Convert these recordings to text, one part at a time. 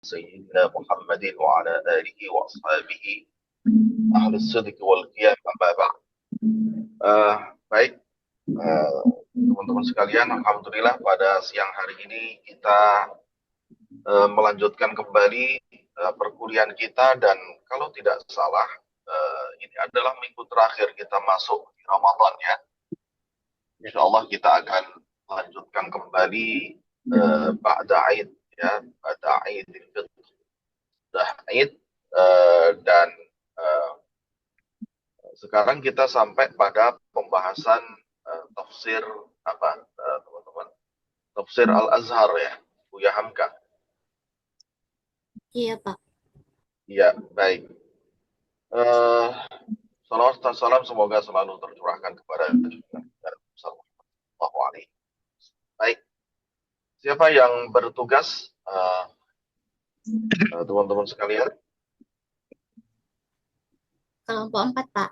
سيدنا محمد وعلى آله وأصحابه أهل الصدق والقيام أما بعد. Baik, eh, teman-teman sekalian, Alhamdulillah pada siang hari ini kita melanjutkan kembali perkuliahan kita, dan kalau tidak salah ini adalah minggu terakhir kita masuk di Ramadan ya. Insya Allah kita akan lanjutkan kembali Ba'da Aid ya, Ba'da Aid sudah Aid, dan eh, sekarang kita sampai pada pembahasan tafsir apa, teman-teman? Tafsir Al-Azhar ya, Buya Hamka. Iya, Pak. Iya, baik. Eh, Salawat dan salam semoga selalu tercurahkan kepada junjungan kita Sallallahu Alaihi. Baik, siapa yang bertugas, teman-teman sekalian? Kelompok 4, Pak.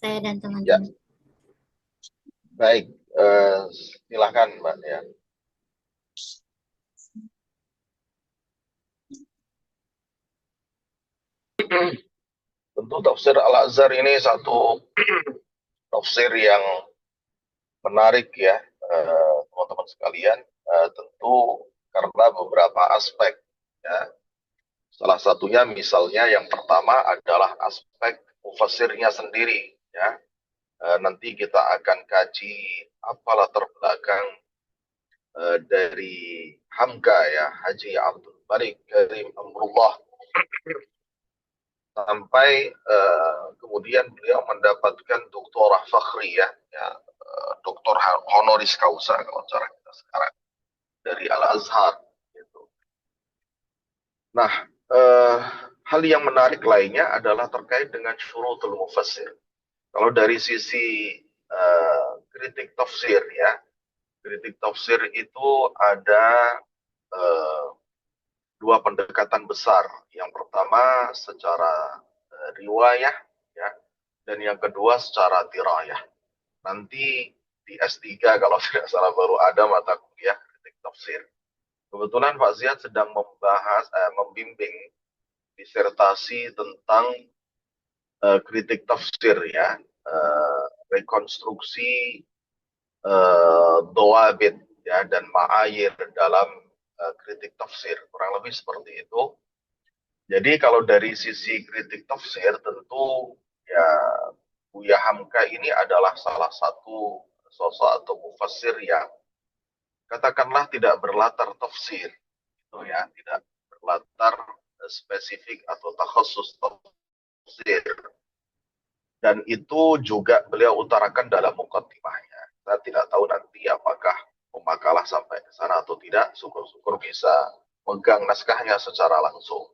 Saya dan Ya, teman-teman. baik. Silakan Mbak ya. Tentu tafsir Al-Azhar ini satu tafsir yang menarik ya, teman-teman sekalian. Tentu karena beberapa aspek ya. Salah satunya misalnya yang pertama adalah aspek mufassirnya sendiri ya. Nanti kita akan kaji apa latar belakang dari Hamka ya, Haji Abdul Malik Karim Amrullah, sampai kemudian beliau mendapatkan doktorah fakhri ya, doktor honoris causa kalau cara kita sekarang dari Al-Azhar gitu. Nah, hal yang menarik lainnya adalah terkait dengan syurutul mufassir. Kalau dari sisi kritik tafsir ya, kritik tafsir itu ada uh, dua pendekatan besar. Yang pertama secara riwayah ya, dan yang kedua secara dirayah. Nanti di S3 kalau tidak salah baru ada mata kuliah kritik tafsir. Kebetulan Pak Ziad sedang membimbing disertasi tentang kritik tafsir ya, rekonstruksi doabit ya dan ma'ayir dalam kritik tafsir, kurang lebih seperti itu. Jadi kalau dari sisi kritik tafsir tentu ya, Buya Hamka ini adalah salah satu sosok atau mufassir yang katakanlah tidak berlatar tafsir gitu ya, tidak berlatar spesifik atau takhusus tafsir, dan itu juga beliau utarakan dalam mukaddimahnya. Saya tidak tahu nanti apakah pemakalah sampai ke sana atau tidak, syukur-syukur bisa megang naskahnya secara langsung.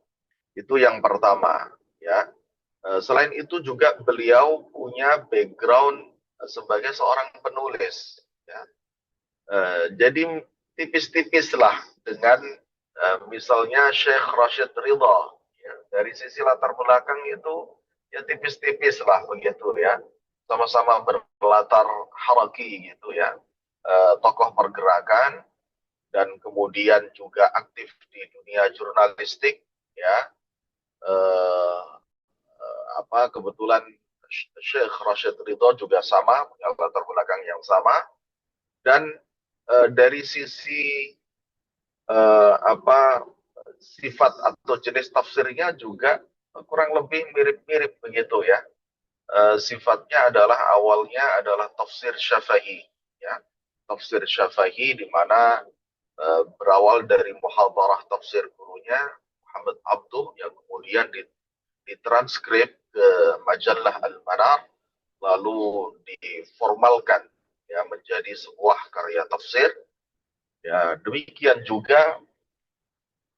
Itu yang pertama ya. Selain itu juga beliau punya background sebagai seorang penulis ya. Jadi tipis-tipis lah dengan misalnya Syekh Rashid Ridha ya. Dari sisi latar belakang itu ya tipis-tipis lah begitu ya, sama-sama berlatar haraki gitu ya, tokoh pergerakan, dan kemudian juga aktif di dunia jurnalistik ya. eh, Kebetulan Syekh Rashid Ridho juga sama, punya latar belakang yang sama, dan dari sisi apa sifat atau jenis tafsirnya juga kurang lebih mirip-mirip begitu ya. Sifatnya adalah awalnya adalah tafsir Syafi'i ya. Tafsir Syafi'i di mana berawal dari muhadharah tafsir gurunya Muhammad Abduh yang kemudian ditranskrip ke majalah Al-Manar, lalu diformalkan ya menjadi sebuah karya tafsir. Ya, demikian juga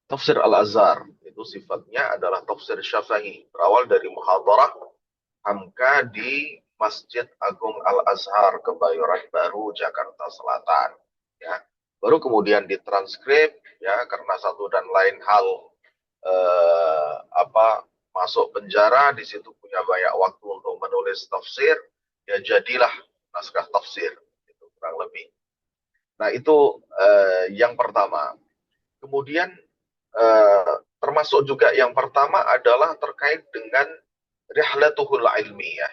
tafsir Al-Azhar itu sifatnya adalah tafsir Syafi'i, berawal dari muhadharah Hamka di Masjid Agung Al-Azhar Kebayoran Baru, Jakarta Selatan ya. Baru kemudian ditranskrip ya, karena satu dan lain hal masuk penjara, di situ punya banyak waktu untuk menulis tafsir, ya jadilah naskah tafsir itu kurang lebih. Nah itu yang pertama. Kemudian termasuk juga yang pertama adalah terkait dengan rihlatuhul ilmiyah.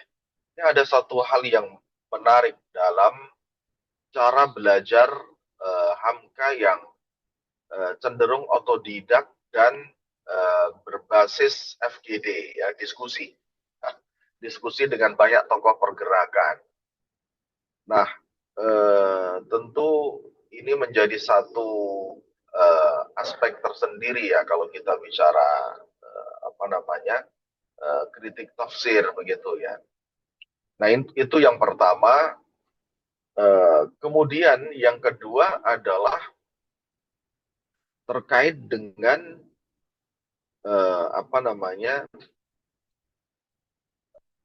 Ini ada satu hal yang menarik dalam cara belajar Hamka yang cenderung otodidak dan berbasis FGD, ya, diskusi. Nah, diskusi dengan banyak tokoh pergerakan. Nah, tentu ini menjadi satu aspek tersendiri ya kalau kita bicara apa namanya kritik tafsir begitu ya. Nah, itu yang pertama. Kemudian yang kedua adalah terkait dengan apa namanya,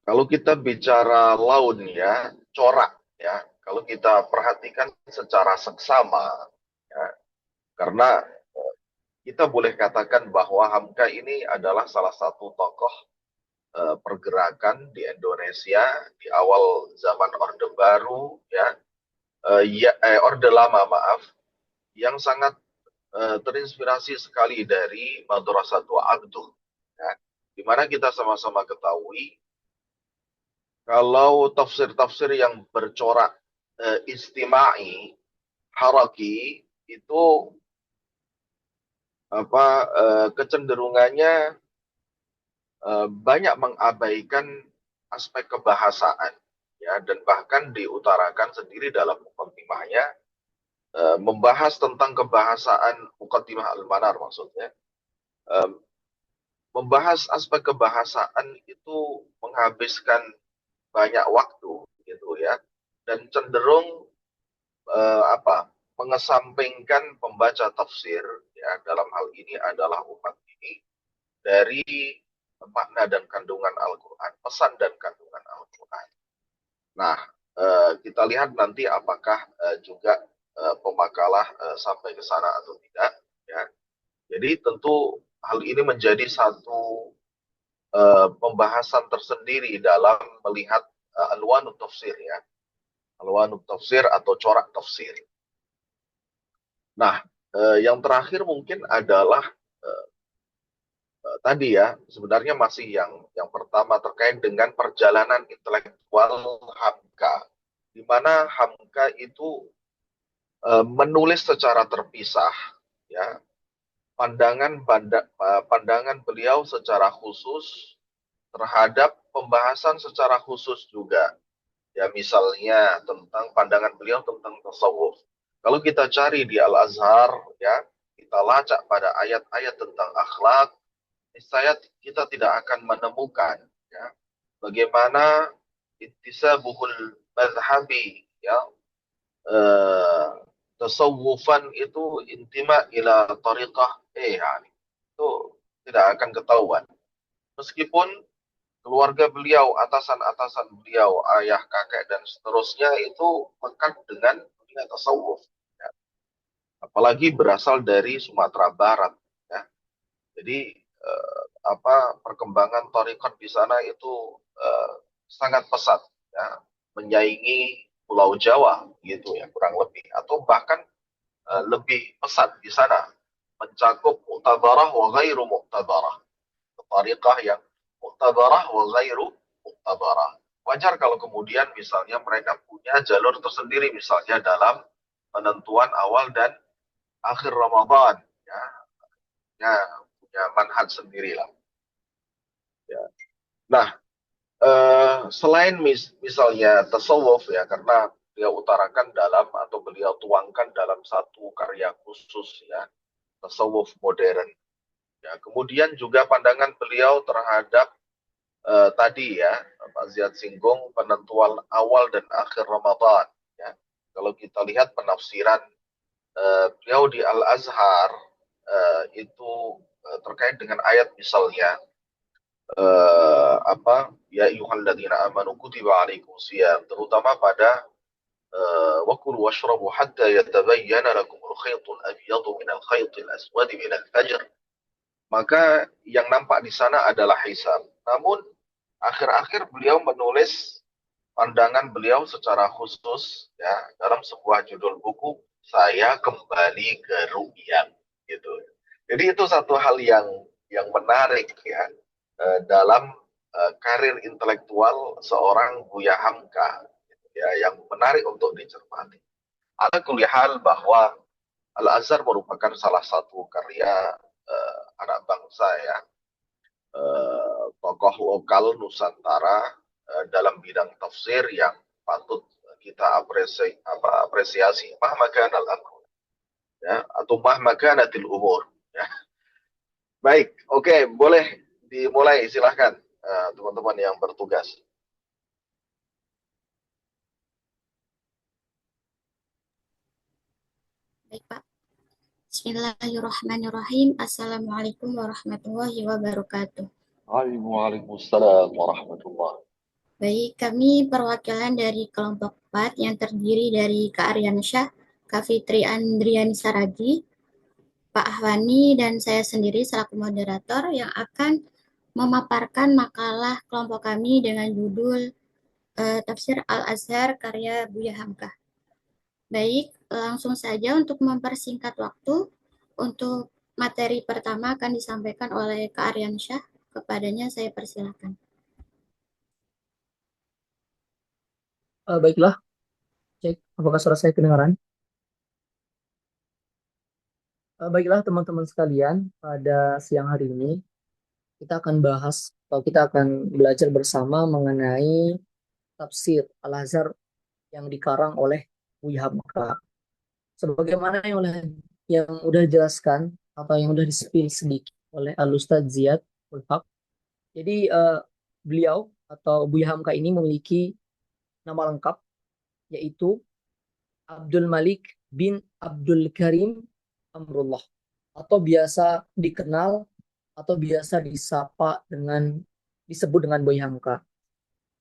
kalau kita bicara laun ya, corak ya, kalau kita perhatikan secara seksama, ya, karena kita boleh katakan bahwa Hamka ini adalah salah satu tokoh pergerakan di Indonesia di awal zaman Orde Baru, ya, Orde Lama maaf, yang sangat terinspirasi sekali dari Madrasatul Abduh, ya, di mana kita sama-sama ketahui kalau tafsir-tafsir yang bercorak istimai, haraki itu apa kecenderungannya banyak mengabaikan aspek kebahasaan, ya, dan bahkan diutarakan sendiri dalam mukaddimahnya membahas tentang kebahasaan, mukaddimah al-manar maksudnya, eh, membahas aspek kebahasaan itu menghabiskan banyak waktu gitu ya, dan cenderung apa, mengesampingkan pembaca tafsir, ya, dalam hal ini adalah umat ini dari makna dan kandungan Al-Quran, pesan dan kandungan Al-Quran. Nah, kita lihat nanti apakah juga pemakalah sampai ke sana atau tidak, ya. Jadi tentu hal ini menjadi satu pembahasan tersendiri dalam melihat alwanut tafsir, ya, alwanut tafsir atau corak tafsir. Nah, yang terakhir mungkin adalah tadi ya, sebenarnya masih yang pertama terkait dengan perjalanan intelektual Hamka, di mana Hamka itu menulis secara terpisah, ya, pandangan beliau secara khusus terhadap pembahasan secara khusus juga, ya, misalnya tentang pandangan beliau tentang tasawuf. Kalau kita cari di Al-Azhar, ya, kita lacak pada ayat-ayat tentang akhlak, saya kita tidak akan menemukan, ya, bagaimana intisabuhul madhabi, ya, eh, tasawufan itu intima ila tariqah yani, itu tidak akan ketahuan meskipun keluarga beliau, atasan-atasan beliau, ayah, kakek, dan seterusnya itu pekat dengan dunia tasawuf, ya. Apalagi berasal dari Sumatera Barat, ya. Jadi apa, perkembangan thariqat di sana itu sangat pesat, ya, menyaingi Pulau Jawa gitu ya kurang lebih, atau bahkan lebih pesat di sana, mencakup mu'tabarah wa ghairu mu'tabarah, thariqah yang mu'tabarah wa ghairu mu'tabarah. Wajar kalau kemudian misalnya mereka punya jalur tersendiri, misalnya dalam penentuan awal dan akhir Ramadan, ya, ya, punya manhaj sendirilah, ya. Nah, selain misalnya tasawuf, ya, karena beliau utarakan dalam atau beliau tuangkan dalam satu karya khusus, ya, tasawuf modern, ya. Kemudian juga pandangan beliau terhadap tadi ya Pak Ziyad singgung penentuan awal dan akhir Ramadan, ya. Kalau kita lihat penafsiran beliau di Al Azhar itu terkait dengan ayat misalnya apa, ya ayyuhalladzina amanu kutiba alaikumusiyam, terutama pada wakulu washrabu hatta yatabayyana lakumul khaytul abyadu minal khaytil aswadi minal fajr, maka yang nampak di sana adalah hisab. Namun akhir-akhir beliau menulis pandangan beliau secara khusus, ya, dalam sebuah judul buku, saya kembali ke ru'yat gitu. Jadi itu satu hal yang menarik ya dalam karir intelektual seorang Buya Hamka ya yang menarik untuk dicermati. Ala kulihal bahwa Al-Azhar merupakan salah satu karya anak bangsa ya, tokoh lokal Nusantara dalam bidang tafsir yang patut kita apresiasi. Mahmakana al-amr ya, atau mahmakanatil umur. Ya. Baik, oke, boleh dimulai silahkan teman-teman yang bertugas. Baik, Pak. Bismillahirrahmanirrahim. Assalamualaikum warahmatullahi wabarakatuh. Waalaikumsalam warahmatullah. Baik, kami perwakilan dari kelompok 4 yang terdiri dari Kak Aryansyah, Kak Fitri Andriani Saragi, Pak Ahwani, dan saya sendiri selaku moderator yang akan memaparkan makalah kelompok kami dengan judul Tafsir Al-Azhar karya Buya Hamka. Baik, langsung saja untuk mempersingkat waktu, untuk materi pertama akan disampaikan oleh Kak Aryansyah. Kepadanya saya persilakan. Baiklah, cek apakah suara saya kedengaran. Baiklah teman-teman sekalian, pada siang hari ini kita akan bahas atau kita akan belajar bersama mengenai tafsir Al-Azhar yang dikarang oleh Buya Hamka. Sebagaimana yang udah dijelaskan atau yang udah disepil sedikit oleh Al-Ustadz Ziyad Ul-Haq. Jadi beliau atau Buya Hamka ini memiliki nama lengkap yaitu Abdul Malik bin Abdul Karim Amrullah, atau biasa dikenal atau biasa disebut dengan Boy Hamka.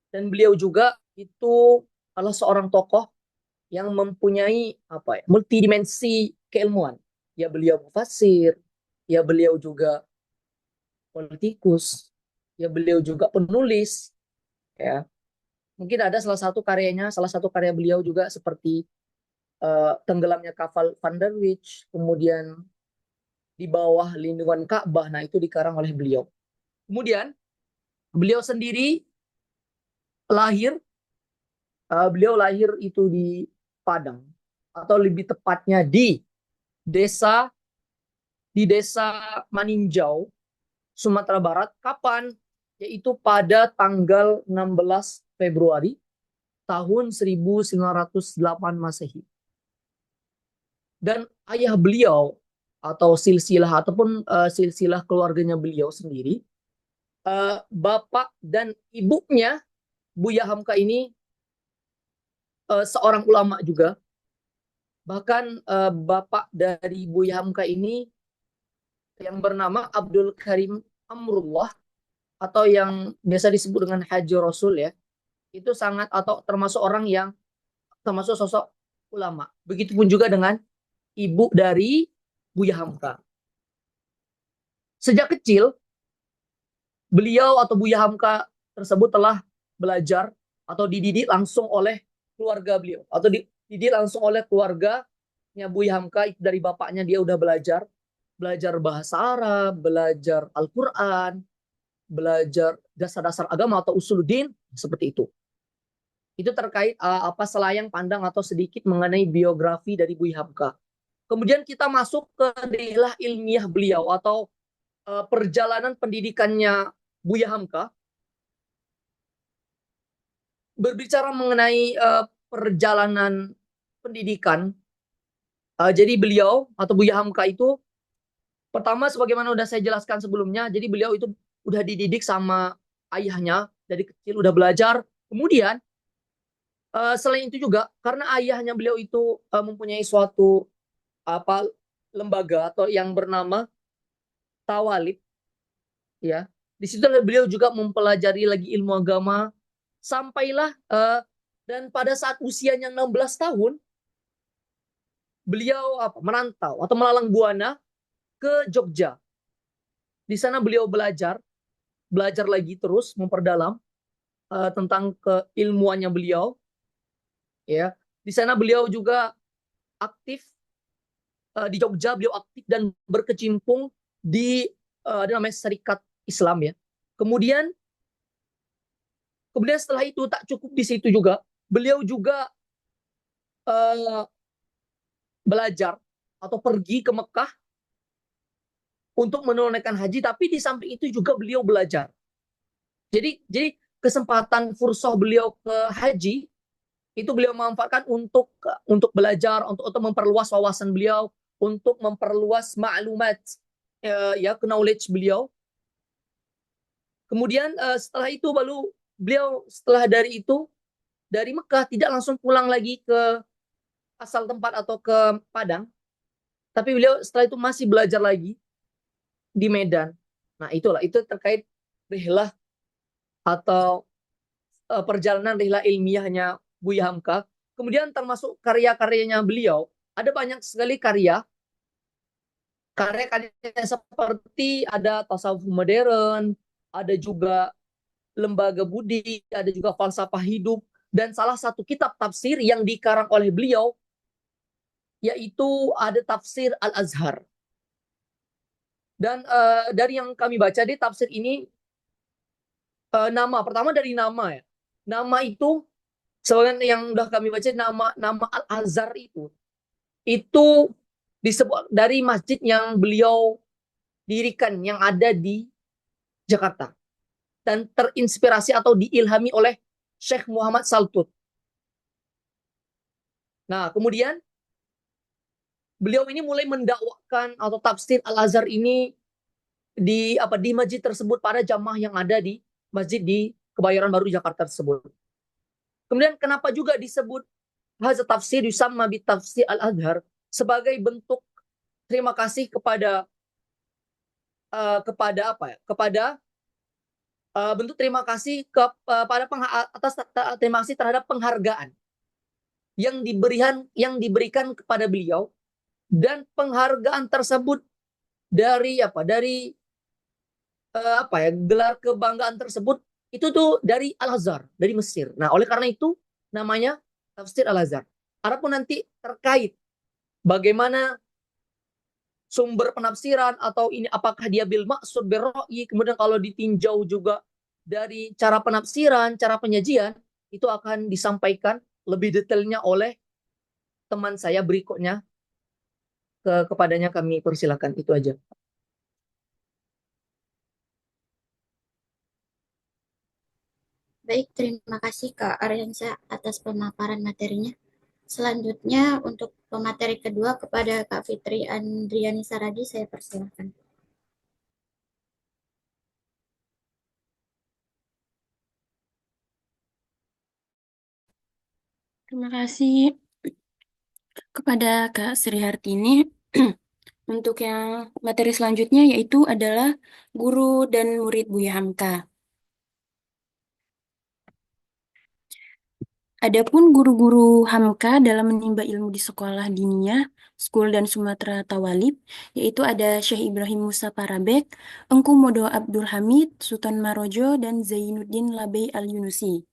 Dan beliau juga itu adalah seorang tokoh yang mempunyai multidimensi keilmuan. Ya beliau mufasir, ya beliau juga politikus, ya beliau juga penulis, ya. Mungkin ada salah satu karya beliau juga seperti tenggelamnya kapal Van der Wijk, kemudian di bawah lindungan Ka'bah. Nah, itu dikarang oleh beliau. Kemudian beliau sendiri lahir, beliau lahir itu di Padang, atau lebih tepatnya desa desa Maninjau, Sumatera Barat. Kapan? Yaitu pada tanggal 16 Februari tahun 1908 Masehi. Dan ayah beliau atau silsilah keluarganya beliau sendiri, bapak dan ibunya Buya Hamka ini seorang ulama juga. Bahkan bapak dari Buya Hamka ini yang bernama Abdul Karim Amrullah, atau yang biasa disebut dengan Haji Rasul ya, itu sangat atau termasuk sosok ulama. Begitupun juga dengan ibu dari Buya Hamka. Sejak kecil beliau atau Buya Hamka tersebut telah belajar atau dididik langsung oleh keluarga beliau, atau dididik langsung oleh keluarganya Buya Hamka. Dari bapaknya dia udah belajar bahasa Arab, belajar Al-Quran, belajar dasar-dasar agama atau usuluddin, seperti itu. Itu terkait selayang pandang atau sedikit mengenai biografi dari Buya Hamka. Kemudian kita masuk ke daerah ilmiah beliau atau perjalanan pendidikannya Buya Hamka. Berbicara mengenai perjalanan pendidikan, jadi beliau atau Buya Hamka itu pertama, sebagaimana udah saya jelaskan sebelumnya, jadi beliau itu udah dididik sama ayahnya dari kecil, udah belajar. Kemudian selain itu juga karena ayahnya beliau itu mempunyai suatu lembaga atau yang bernama Tawalib, ya. Di situ beliau juga mempelajari lagi ilmu agama, sampailah dan pada saat usianya 16 tahun beliau merantau atau melalang buana ke Jogja. Di sana beliau belajar lagi terus memperdalam tentang keilmuannya beliau, ya. Di sana beliau juga aktif di Jogja beliau aktif dan berkecimpung di ada namanya Serikat Islam ya. Kemudian kemudian setelah itu tak cukup di situ juga, beliau juga uh, belajar atau pergi ke Mekah untuk menunaikan haji, tapi di samping itu juga beliau belajar. Jadi kesempatan fursah beliau ke haji itu beliau manfaatkan untuk belajar, untuk memperluas wawasan beliau, untuk memperluas maklumat ya knowledge beliau. Kemudian setelah itu baru beliau setelah dari Mekah tidak langsung pulang lagi ke asal tempat atau ke Padang, tapi beliau setelah itu masih belajar lagi di Medan. Nah, itu terkait rihlah atau perjalanan rihlah ilmiahnya Buya Hamka. Kemudian termasuk karya-karyanya beliau, ada banyak sekali karya-karya seperti ada tasawuf modern, ada juga lembaga budi, ada juga falsafah hidup, dan salah satu kitab tafsir yang dikarang oleh beliau yaitu ada tafsir Al-Azhar. Dan dari yang kami baca di tafsir ini, nama pertama dari nama ya. Nama itu sebagian yang udah kami baca, nama Al-Azhar itu disebut dari masjid yang beliau dirikan yang ada di Jakarta dan terinspirasi atau diilhami oleh Syekh Muhammad Saltut. Nah, kemudian beliau ini mulai mendakwakan atau tafsir Al-Azhar ini di masjid tersebut pada jamaah yang ada di masjid di Kebayoran Baru Jakarta tersebut. Kemudian kenapa juga disebut hadza tafsir yusamma bi tafsir Al-Azhar sebagai bentuk terima kasih kepada apa ya? Kepada bentuk terima kasih kepada atas terima kasih terhadap penghargaan yang diberikan kepada beliau, dan penghargaan tersebut dari gelar kebanggaan tersebut itu tuh dari Al-Azhar, dari Mesir. Nah, oleh karena itu namanya tafsir Al-Azhar. Adapun nanti terkait bagaimana sumber penafsiran atau ini apakah dia bil maksud bil ra'yi, kemudian kalau ditinjau juga dari cara penafsiran, cara penyajian, itu akan disampaikan lebih detailnya oleh teman saya berikutnya. Kepadanya kami persilakan, itu aja. Baik, terima kasih Kak Aryansa atas pemaparan materinya. Selanjutnya untuk pemateri kedua kepada Kak Fitri Andriani Saragi, saya persilakan. Terima kasih kepada Kak Sri Hartini. Untuk yang materi selanjutnya yaitu adalah guru dan murid Buya Hamka. Adapun guru-guru Hamka dalam menimba ilmu di sekolah diniyah, School dan Sumatera Tawalib, yaitu ada Syekh Ibrahim Musa Parabek, Engku Modo Abdul Hamid, Sultan Marojo, dan Zainuddin Labei Al-Yunusi.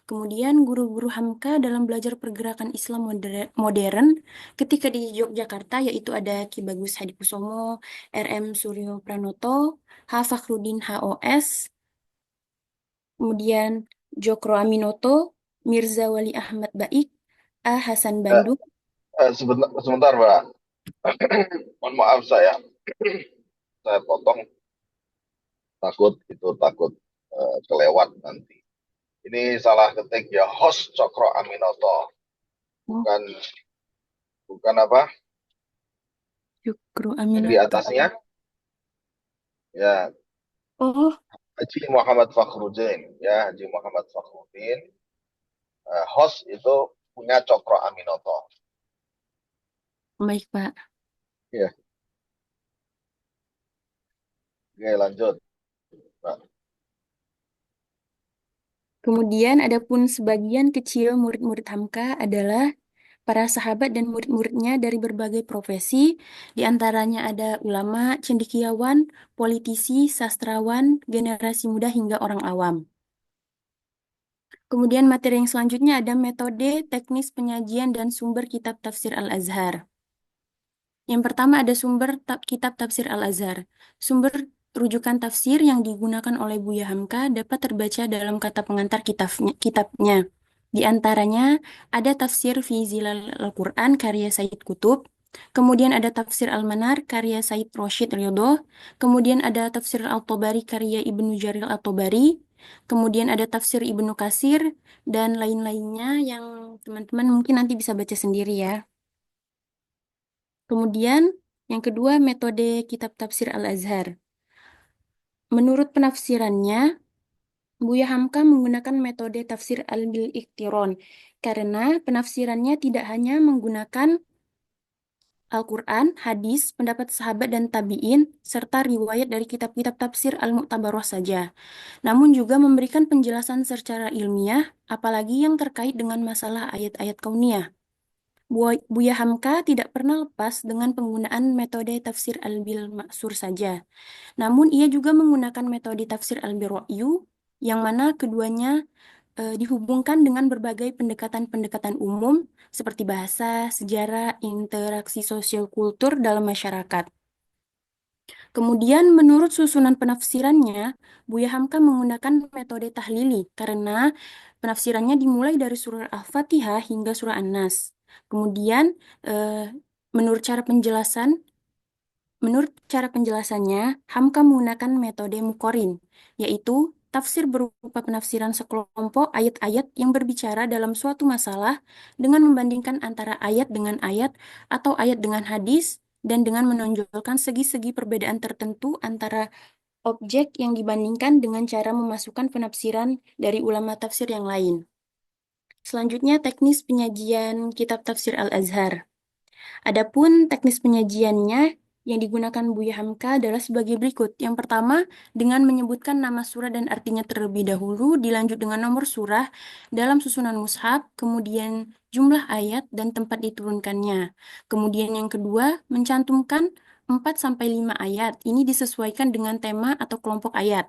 Kemudian guru-guru Hamka dalam belajar pergerakan Islam modern ketika di Yogyakarta, yaitu ada Ki Bagus Hadikusomo, RM Suryo Pranoto, H. Fakhrudin HOS, kemudian Jokro Aminoto, Mirza Wali Ahmad Baik, A. Hasan Bandung. Sebentar, Mbak. Mohon maaf saya potong, takut kelewat nanti. Ini salah ketik ya, host Cokro Aminoto, bukan apa? Jokro Yang Aminoto. di atasnya ya. Oh, Haji Muhammad Fakhruddin ya, Haji Muhammad Fakhruddin. Host itu punya Cokro Aminoto. baik Pak. Ya. Oke, lanjut, Pak. Kemudian adapun sebagian kecil murid-murid Hamka adalah para sahabat dan murid-muridnya dari berbagai profesi, di antaranya ada ulama, cendekiawan, politisi, sastrawan, generasi muda hingga orang awam. Kemudian materi yang selanjutnya ada metode, teknis penyajian, dan sumber kitab tafsir Al-Azhar. Yang pertama ada sumber kitab tafsir Al-Azhar. Sumber rujukan tafsir yang digunakan oleh Buya Hamka dapat terbaca dalam kata pengantar kitabnya. Di antaranya ada tafsir Fi Zilal Al-Quran karya Sayyid Qutb, kemudian ada tafsir Al-Manar karya Sayyid Rashid Ridho, kemudian ada tafsir Al-Tabari karya Ibnu Jarir Al-Tabari, kemudian ada tafsir Ibnu Katsir, dan lain-lainnya yang teman-teman mungkin nanti bisa baca sendiri ya. Kemudian yang kedua metode kitab tafsir Al-Azhar. Menurut penafsirannya, Buya Hamka menggunakan metode tafsir al-bil-iqtiron karena penafsirannya tidak hanya menggunakan Al-Quran, hadis, pendapat sahabat dan tabi'in, serta riwayat dari kitab-kitab tafsir al-Mu'tabaroh saja, namun juga memberikan penjelasan secara ilmiah, apalagi yang terkait dengan masalah ayat-ayat kauniyah. Buya Hamka tidak pernah lepas dengan penggunaan metode tafsir al-bil maksur saja. Namun ia juga menggunakan metode tafsir al-birra'yu, yang mana keduanya dihubungkan dengan berbagai pendekatan-pendekatan umum seperti bahasa, sejarah, interaksi sosial kultur dalam masyarakat. Kemudian menurut susunan penafsirannya, Buya Hamka menggunakan metode tahlili karena penafsirannya dimulai dari surah Al-Fatihah hingga surah An-Nas. Kemudian menurut cara penjelasannya, Hamka menggunakan metode Muqarrin, yaitu tafsir berupa penafsiran sekelompok ayat-ayat yang berbicara dalam suatu masalah dengan membandingkan antara ayat dengan ayat atau ayat dengan hadis dan dengan menonjolkan segi-segi perbedaan tertentu antara objek yang dibandingkan dengan cara memasukkan penafsiran dari ulama tafsir yang lain. Selanjutnya, teknis penyajian kitab tafsir Al-Azhar. Adapun teknis penyajiannya yang digunakan Buya Hamka adalah sebagai berikut. Yang pertama, dengan menyebutkan nama surah dan artinya terlebih dahulu, dilanjut dengan nomor surah dalam susunan mushaf, kemudian jumlah ayat dan tempat diturunkannya. Kemudian yang kedua, mencantumkan 4-5 ayat. Ini disesuaikan dengan tema atau kelompok ayat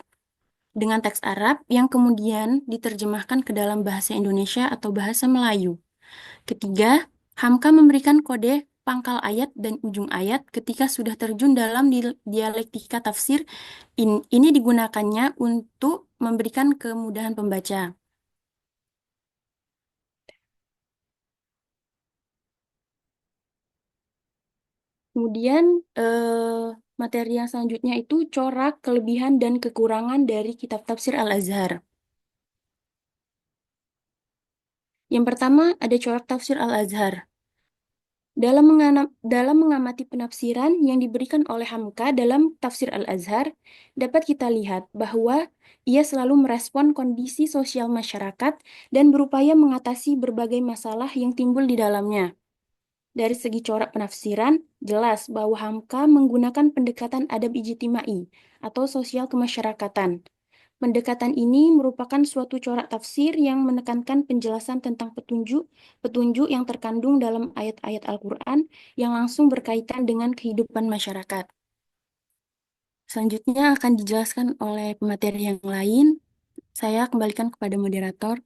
dengan teks Arab yang kemudian diterjemahkan ke dalam bahasa Indonesia atau bahasa Melayu. Ketiga, Hamka memberikan kode pangkal ayat dan ujung ayat ketika sudah terjun dalam dialektika tafsir. Ini digunakannya untuk memberikan kemudahan pembaca. Kemudian materi yang selanjutnya itu corak, kelebihan, dan kekurangan dari kitab tafsir Al-Azhar. Yang pertama ada corak tafsir Al-Azhar. Dalam mengamati penafsiran yang diberikan oleh Hamka dalam tafsir Al-Azhar, dapat kita lihat bahwa ia selalu merespon kondisi sosial masyarakat dan berupaya mengatasi berbagai masalah yang timbul di dalamnya. Dari segi corak penafsiran, jelas bahwa Hamka menggunakan pendekatan adab ijtimai atau sosial kemasyarakatan. Pendekatan ini merupakan suatu corak tafsir yang menekankan penjelasan tentang petunjuk yang terkandung dalam ayat-ayat Al-Quran yang langsung berkaitan dengan kehidupan masyarakat. Selanjutnya akan dijelaskan oleh pemateri yang lain. Saya kembalikan kepada moderator.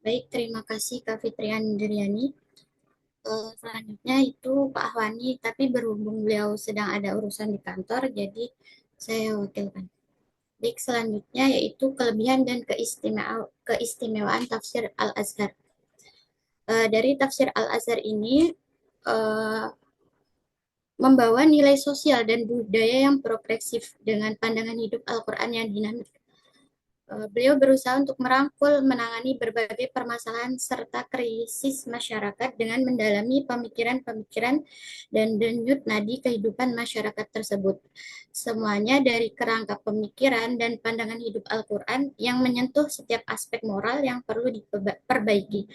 Baik, terima kasih Kak Fitri Andriani. Selanjutnya itu Pak Ahwani, tapi berhubung beliau sedang ada urusan di kantor, jadi saya wakilkan. Baik, selanjutnya yaitu kelebihan dan keistimewaan tafsir Al-Azhar. Dari tafsir Al-Azhar ini membawa nilai sosial dan budaya yang progresif dengan pandangan hidup Al-Quran yang dinamik. Beliau berusaha untuk merangkul, menangani berbagai permasalahan serta krisis masyarakat dengan mendalami pemikiran-pemikiran dan denyut nadi kehidupan masyarakat tersebut. Semuanya dari kerangka pemikiran dan pandangan hidup Al-Quran yang menyentuh setiap aspek moral yang perlu diperbaiki.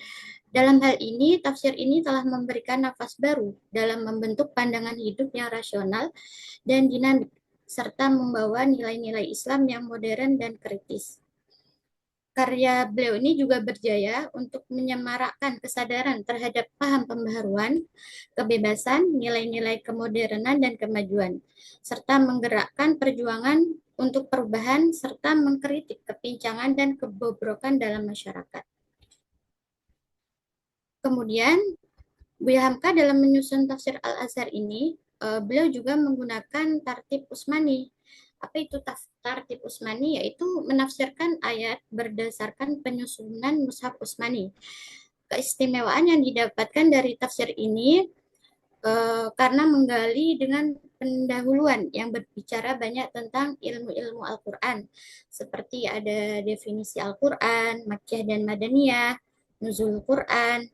Dalam hal ini, tafsir ini telah memberikan nafas baru dalam membentuk pandangan hidup yang rasional dan dinamik, serta membawa nilai-nilai Islam yang modern dan kritis. Karya beliau ini juga berjaya untuk menyemarakkan kesadaran terhadap paham pembaharuan, kebebasan, nilai-nilai kemodernan dan kemajuan, serta menggerakkan perjuangan untuk perubahan serta mengkritik kepincangan dan kebobrokan dalam masyarakat. Kemudian, Buya Hamka dalam menyusun tafsir Al-Azhar ini, beliau juga menggunakan tartib Utsmani. Apa itu tartib Utsmani? Yaitu menafsirkan ayat berdasarkan penyusunan Mushaf Utsmani. Keistimewaan yang didapatkan dari tafsir ini karena menggali dengan pendahuluan yang berbicara banyak tentang ilmu-ilmu Al-Quran, seperti ada definisi Al-Quran, Makkiyah dan Madaniyah, Nuzul Quran.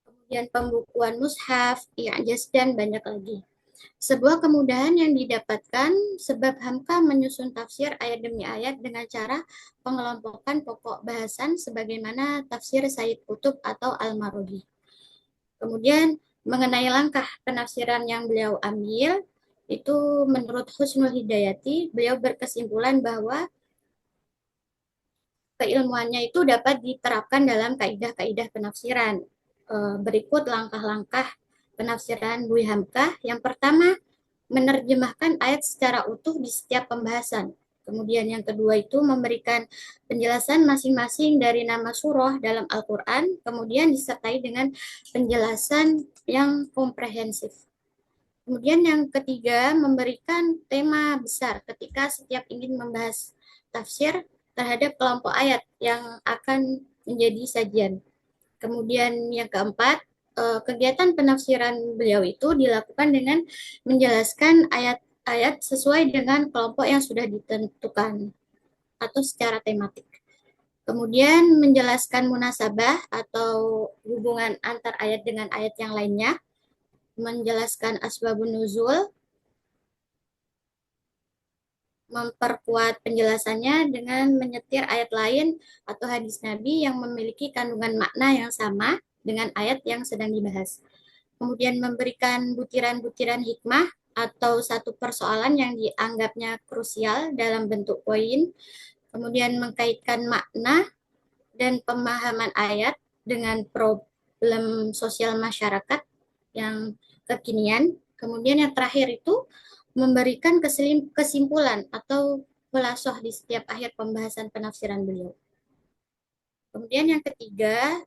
Kemudian pembukuan mushaf, i'jaz, dan banyak lagi. Sebuah kemudahan yang didapatkan sebab Hamka menyusun tafsir ayat demi ayat dengan cara pengelompokan pokok bahasan sebagaimana tafsir Sayyid Qutb atau Al-Marudi. Kemudian mengenai langkah penafsiran yang beliau ambil, itu menurut Husnul Hidayati, beliau berkesimpulan bahwa keilmuannya itu dapat diterapkan dalam kaidah-kaidah penafsiran. Berikut langkah-langkah penafsiran Buya Hamka. Yang pertama, menerjemahkan ayat secara utuh di setiap pembahasan. Kemudian yang kedua itu memberikan penjelasan masing-masing dari nama surah dalam Al-Quran, kemudian disertai dengan penjelasan yang komprehensif. Kemudian yang ketiga, memberikan tema besar ketika setiap ingin membahas tafsir terhadap kelompok ayat yang akan menjadi sajian. Kemudian yang keempat, kegiatan penafsiran beliau itu dilakukan dengan menjelaskan ayat-ayat sesuai dengan kelompok yang sudah ditentukan atau secara tematik. Kemudian menjelaskan munasabah atau hubungan antar ayat dengan ayat yang lainnya, menjelaskan asbabun nuzul, memperkuat penjelasannya dengan menyetir ayat lain atau hadis Nabi yang memiliki kandungan makna yang sama dengan ayat yang sedang dibahas. Kemudian memberikan butiran-butiran hikmah atau satu persoalan yang dianggapnya krusial dalam bentuk poin. Kemudian mengkaitkan makna dan pemahaman ayat dengan problem sosial masyarakat yang kekinian. Kemudian yang terakhir itu memberikan kesimpulan atau khulasoh di setiap akhir pembahasan penafsiran beliau. Kemudian yang ketiga,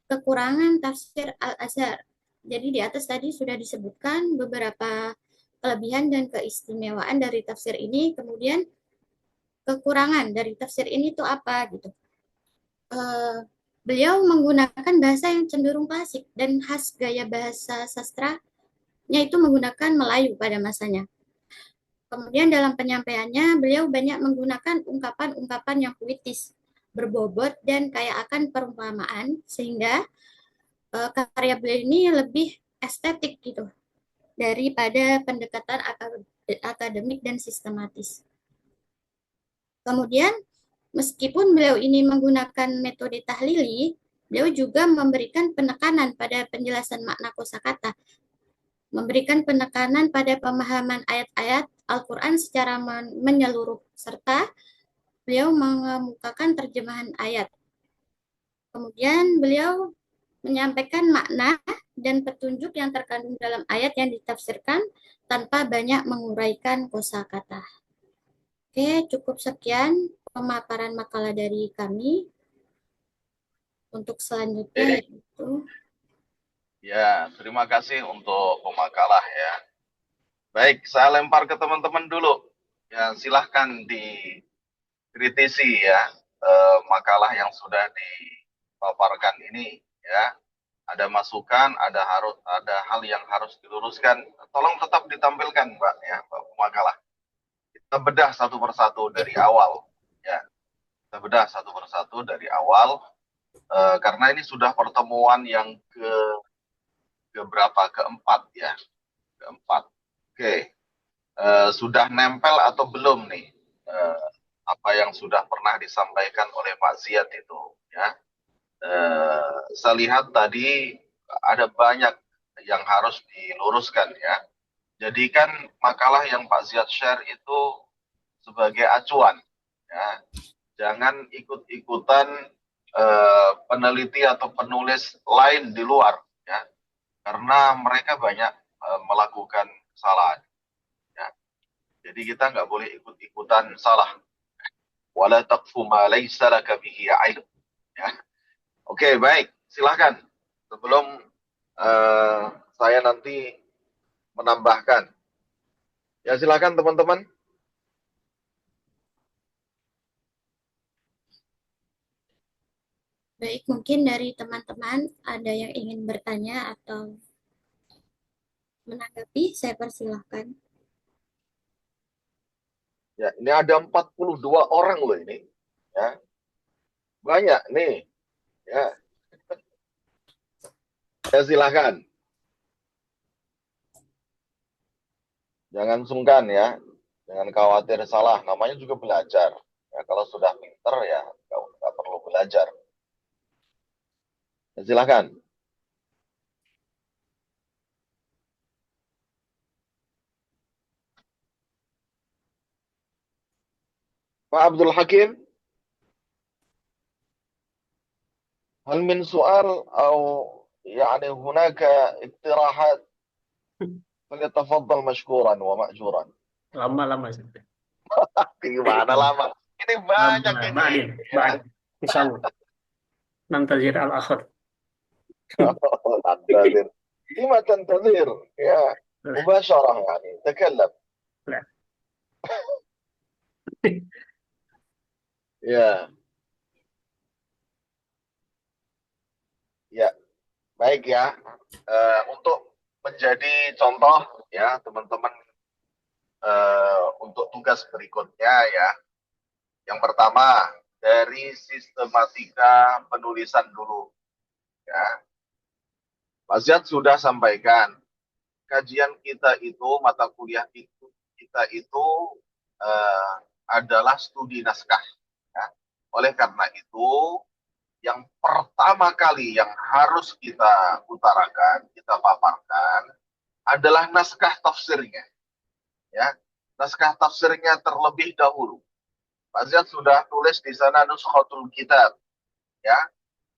kekurangan tafsir Al-Azhar. Jadi di atas tadi sudah disebutkan beberapa kelebihan dan keistimewaan dari tafsir ini, kemudian kekurangan dari tafsir ini itu apa gitu. Beliau menggunakan bahasa yang cenderung klasik dan khas gaya bahasa sastranya itu menggunakan Melayu pada masanya. Kemudian dalam penyampaiannya, beliau banyak menggunakan ungkapan-ungkapan yang puitis, berbobot, dan kaya akan perumpamaan, sehingga karya beliau ini lebih estetik gitu, daripada pendekatan akademik dan sistematis. Kemudian, meskipun beliau ini menggunakan metode tahlili, beliau juga memberikan penekanan pada penjelasan makna kosakata, memberikan penekanan pada pemahaman ayat-ayat Al-Quran secara menyeluruh, serta beliau mengemukakan terjemahan ayat. Kemudian beliau menyampaikan makna dan petunjuk yang terkandung dalam ayat yang ditafsirkan tanpa banyak menguraikan kosakata. Oke, cukup sekian pemaparan makalah dari kami. Untuk selanjutnya itu. Ya, terima kasih untuk pemakalah ya. Baik, saya lempar ke teman-teman dulu. Ya, silahkan dikritisi ya makalah yang sudah dipaparkan ini ya. Ada masukan, ada hal yang harus diluruskan. Tolong tetap ditampilkan, Mbak ya, Mbak pemakalah. Kita bedah satu persatu dari awal ya. Kita bedah satu persatu dari awal karena ini sudah pertemuan yang keempat ya. Keempat. Oke. Sudah nempel atau belum nih apa yang sudah pernah disampaikan oleh Pak Ziyad itu ya. Saya lihat tadi ada banyak yang harus diluruskan ya. Jadikan makalah yang Pak Ziyad share itu sebagai acuan ya. Jangan ikut-ikutan peneliti atau penulis lain di luar, ya, karena mereka banyak melakukan kesalahan. Ya. Jadi kita nggak boleh ikut-ikutan salah. Wala taqfu ma laysa laka bihi ilm. Ya. Oke, baik. Silahkan. Sebelum eh, saya nanti menambahkan. Ya, silahkan teman-teman. Baik, mungkin dari teman-teman ada yang ingin bertanya atau menanggapi, saya persilahkan. Ya, ini ada 42 orang loh ini. Ya. Banyak nih. Ya, ya silahkan. Jangan sungkan ya. Jangan khawatir salah. Namanya juga belajar. Ya, kalau sudah pinter ya nggak perlu belajar. Ya, silahkan. Pak Abdul Hakim, هل من سؤال أو يعني هناك اقتراحات فليتفضل مشكورا ومأجورا. Lama-lama sudah. Gimana lama? Ini banyak ini. Ba'din, ba'din. Insyaallah. Nantazir al-akhir. تنتظر. لما تنتظر؟ يا مباشرة يعني تكلم. لا. Ya, ya, baik ya. Untuk menjadi contoh ya teman-teman untuk tugas berikutnya ya. Yang pertama dari sistematika penulisan dulu. Ya, Pak Ziad sudah sampaikan kajian kita itu mata kuliah itu kita itu eh, adalah studi naskah. Ya. Oleh karena itu yang pertama kali yang harus kita utarakan, kita paparkan adalah naskah tafsirnya. Ya, naskah tafsirnya terlebih dahulu. Pak Ziad sudah tulis di sana nuskhatul kitab, ya.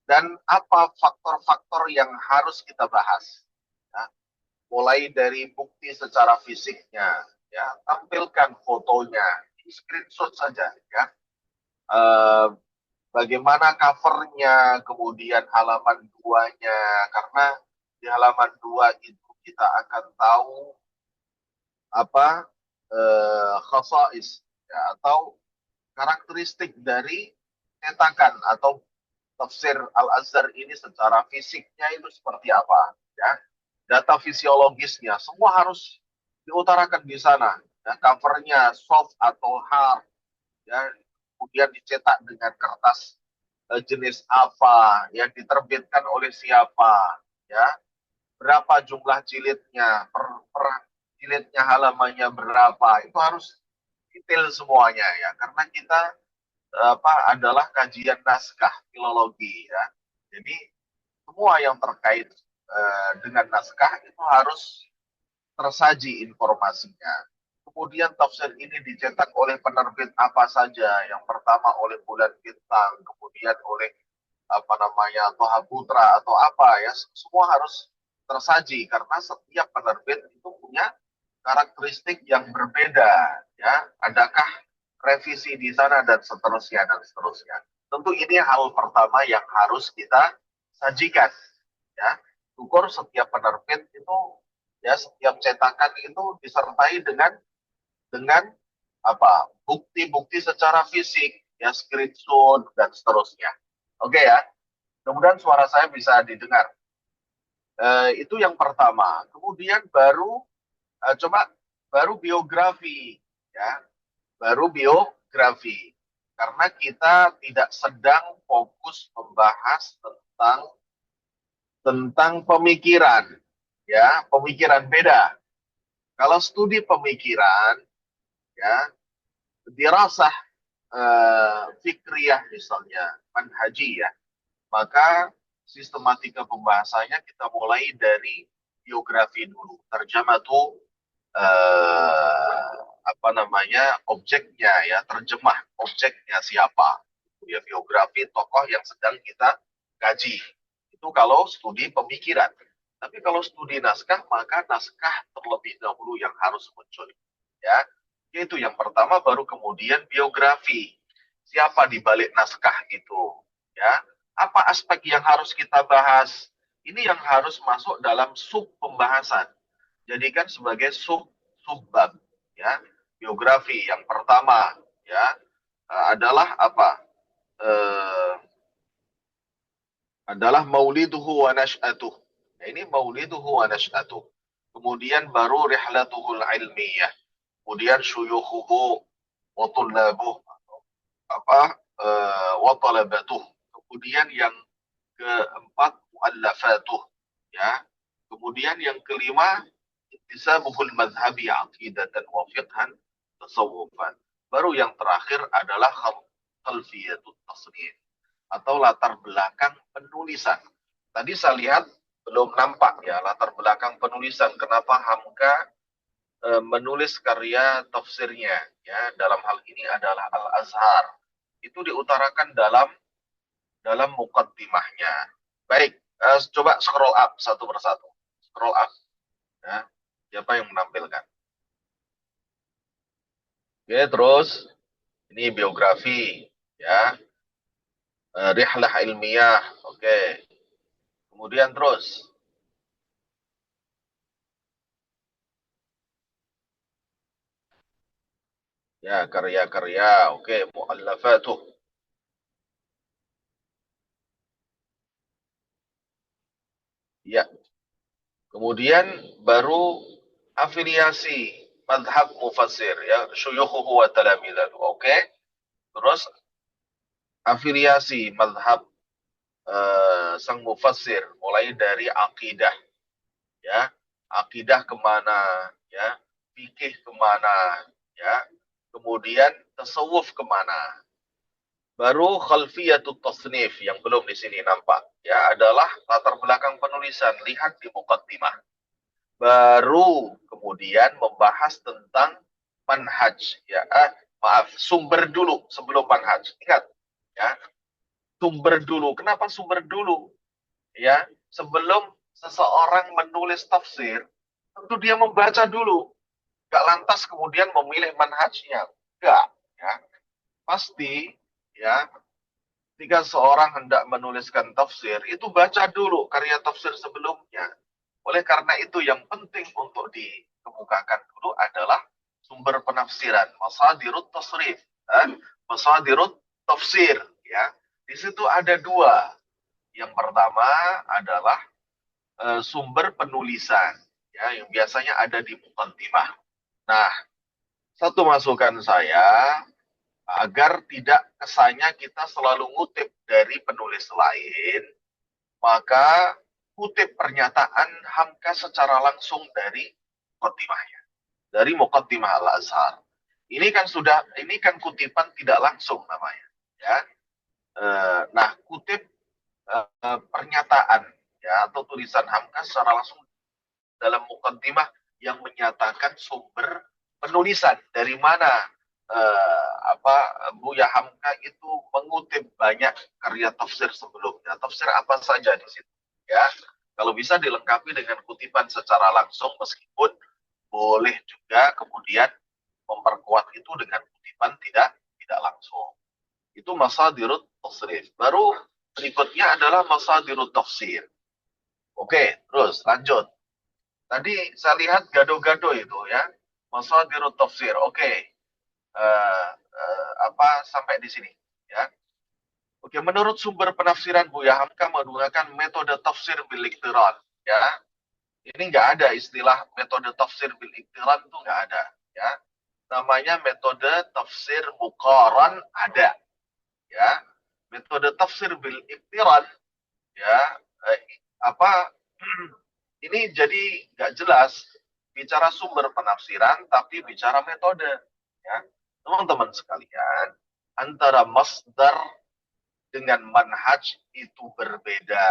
Dan apa faktor-faktor yang harus kita bahas? Ya. Mulai dari bukti secara fisiknya, ya, tampilkan fotonya, screenshot saja, ya. Bagaimana covernya, kemudian halaman 2-nya, karena di halaman 2 itu kita akan tahu apa khasais, ya, atau karakteristik dari cetakan atau tafsir Al-Azhar ini secara fisiknya itu seperti apa, ya. Data fisiologisnya semua harus diutarakan di sana, ya. Covernya soft atau hard, ya, kemudian dicetak dengan kertas jenis apa, yang diterbitkan oleh siapa, ya, berapa jumlah jilidnya, per jilidnya halamannya berapa, itu harus detail semuanya ya, karena kita adalah kajian naskah filologi ya, jadi semua yang terkait dengan naskah itu harus tersaji informasinya. Kemudian tafsir ini dicetak oleh penerbit apa saja. Yang pertama oleh Bulan Bintang, kemudian oleh apa namanya Toha Putra atau apa ya. Semua harus tersaji karena setiap penerbit itu punya karakteristik yang berbeda ya. Adakah revisi di sana dan seterusnya dan seterusnya. Tentu ini hal pertama yang harus kita sajikan ya. Ukur setiap penerbit itu ya, setiap cetakan itu disertai dengan apa bukti-bukti secara fisik ya, screenshot dan seterusnya. Oke ya, kemudian suara saya bisa didengar. Itu yang pertama. Kemudian baru biografi ya, baru biografi, karena kita tidak sedang fokus membahas tentang pemikiran ya, pemikiran beda. Kalau studi pemikiran ya, dirasah fikriyah misalnya, manhaji ya, maka sistematika pembahasannya kita mulai dari biografi dulu, terjamatu apa namanya objeknya ya, terjemah objeknya siapa, ya biografi tokoh yang sedang kita kaji. Itu kalau studi pemikiran. Tapi kalau studi naskah, maka naskah terlebih dahulu yang harus muncul. Ya, yaitu yang pertama, baru kemudian biografi. Siapa di balik naskah itu? Ya, apa aspek yang harus kita bahas? Ini yang harus masuk dalam sub pembahasan. Jadikan sebagai subbab. Ya, biografi yang pertama ya adalah apa? Eh, adalah mauliduhu wa nash'atuh. Nah, ini mauliduhu wa nash'atuh. Kemudian baru rihlatuhul ilmiyah. Kemudian syuyukhuhu wa tullabuh. Apa? Wa talabatuh. Kemudian yang keempat muallafatuh. Ya. Kemudian yang kelima intisabuhul madhhabi aqidatan wa fiqhan tasawufan. Baru yang terakhir adalah khalfiyatut tasnif atau latar belakang penulisan. Tadi saya lihat belum nampak ya latar belakang penulisan. Kenapa Hamka menulis karya tafsirnya ya, dalam hal ini adalah Al-Azhar. Itu diutarakan dalam muqaddimahnya. Baik, coba scroll up satu persatu. Scroll up ya. Siapa yang menampilkan? Oke, terus ini biografi ya. Rihlah ilmiah. Oke. Kemudian terus. Ya, karya-karya. Oke, muallafatuh. Ya. Kemudian baru afiliasi madhab mufassir ya, syuyukhuhu wa talamidatu. Oke. Terus afiliasi madhab sang mufassir mulai dari akidah ya, akidah kemana ya, fikih kemana ya, kemudian tasawuf kemana. Baru khalfiyatut tasnif yang belum di sini nampak ya, adalah latar belakang penulisan, lihat di muqaddimah. Baru kemudian membahas tentang manhaj ya, maaf, sumber dulu sebelum manhaj. Ingat ya, sumber dulu. Kenapa sumber dulu? Ya, sebelum seseorang menulis tafsir, tentu dia membaca dulu. Gak lantas kemudian memilih manhajnya. Enggak. Ya. Pasti, ya, ketika seorang hendak menuliskan tafsir, itu baca dulu karya tafsir sebelumnya. Oleh karena itu, yang penting untuk dikemukakan dulu adalah sumber penafsiran, masadirut tasrif, masadirut tafsir. Ya. Di situ ada dua. Yang pertama adalah sumber penulisan ya, yang biasanya ada di muqaddimah. Nah, satu masukan saya agar tidak kesannya kita selalu ngutip dari penulis lain, maka kutip pernyataan Hamka secara langsung dari muqaddimahnya, dari muqaddimah Al-Azhar. Ini kan kutipan tidak langsung namanya, ya. Nah, kutip pernyataan ya atau tulisan Hamka secara langsung dalam muqaddimah yang menyatakan sumber penulisan dari mana Buya Hamka itu mengutip banyak karya tafsir sebelumnya. Tafsir apa saja di situ ya. Kalau bisa dilengkapi dengan kutipan secara langsung, meskipun boleh juga kemudian memperkuat itu dengan kutipan tidak langsung. Itu masadirut tasrif. Baru berikutnya adalah masadirut tafsir. Oke, terus lanjut. Tadi saya lihat gado-gado itu ya, masadirut tafsir. Oke, sampai di sini ya. Oke, menurut sumber penafsiran Buya Hamka menggunakan metode tafsir bil iktiran ya. Ini nggak ada istilah metode tafsir bil iktiran, itu nggak ada ya. Namanya metode tafsir muqaran ada ya. Metode tafsir bil iktiran ya, ini jadi nggak jelas bicara sumber penafsiran tapi bicara metode ya. Teman-teman sekalian, antara masdar dengan manhaj itu berbeda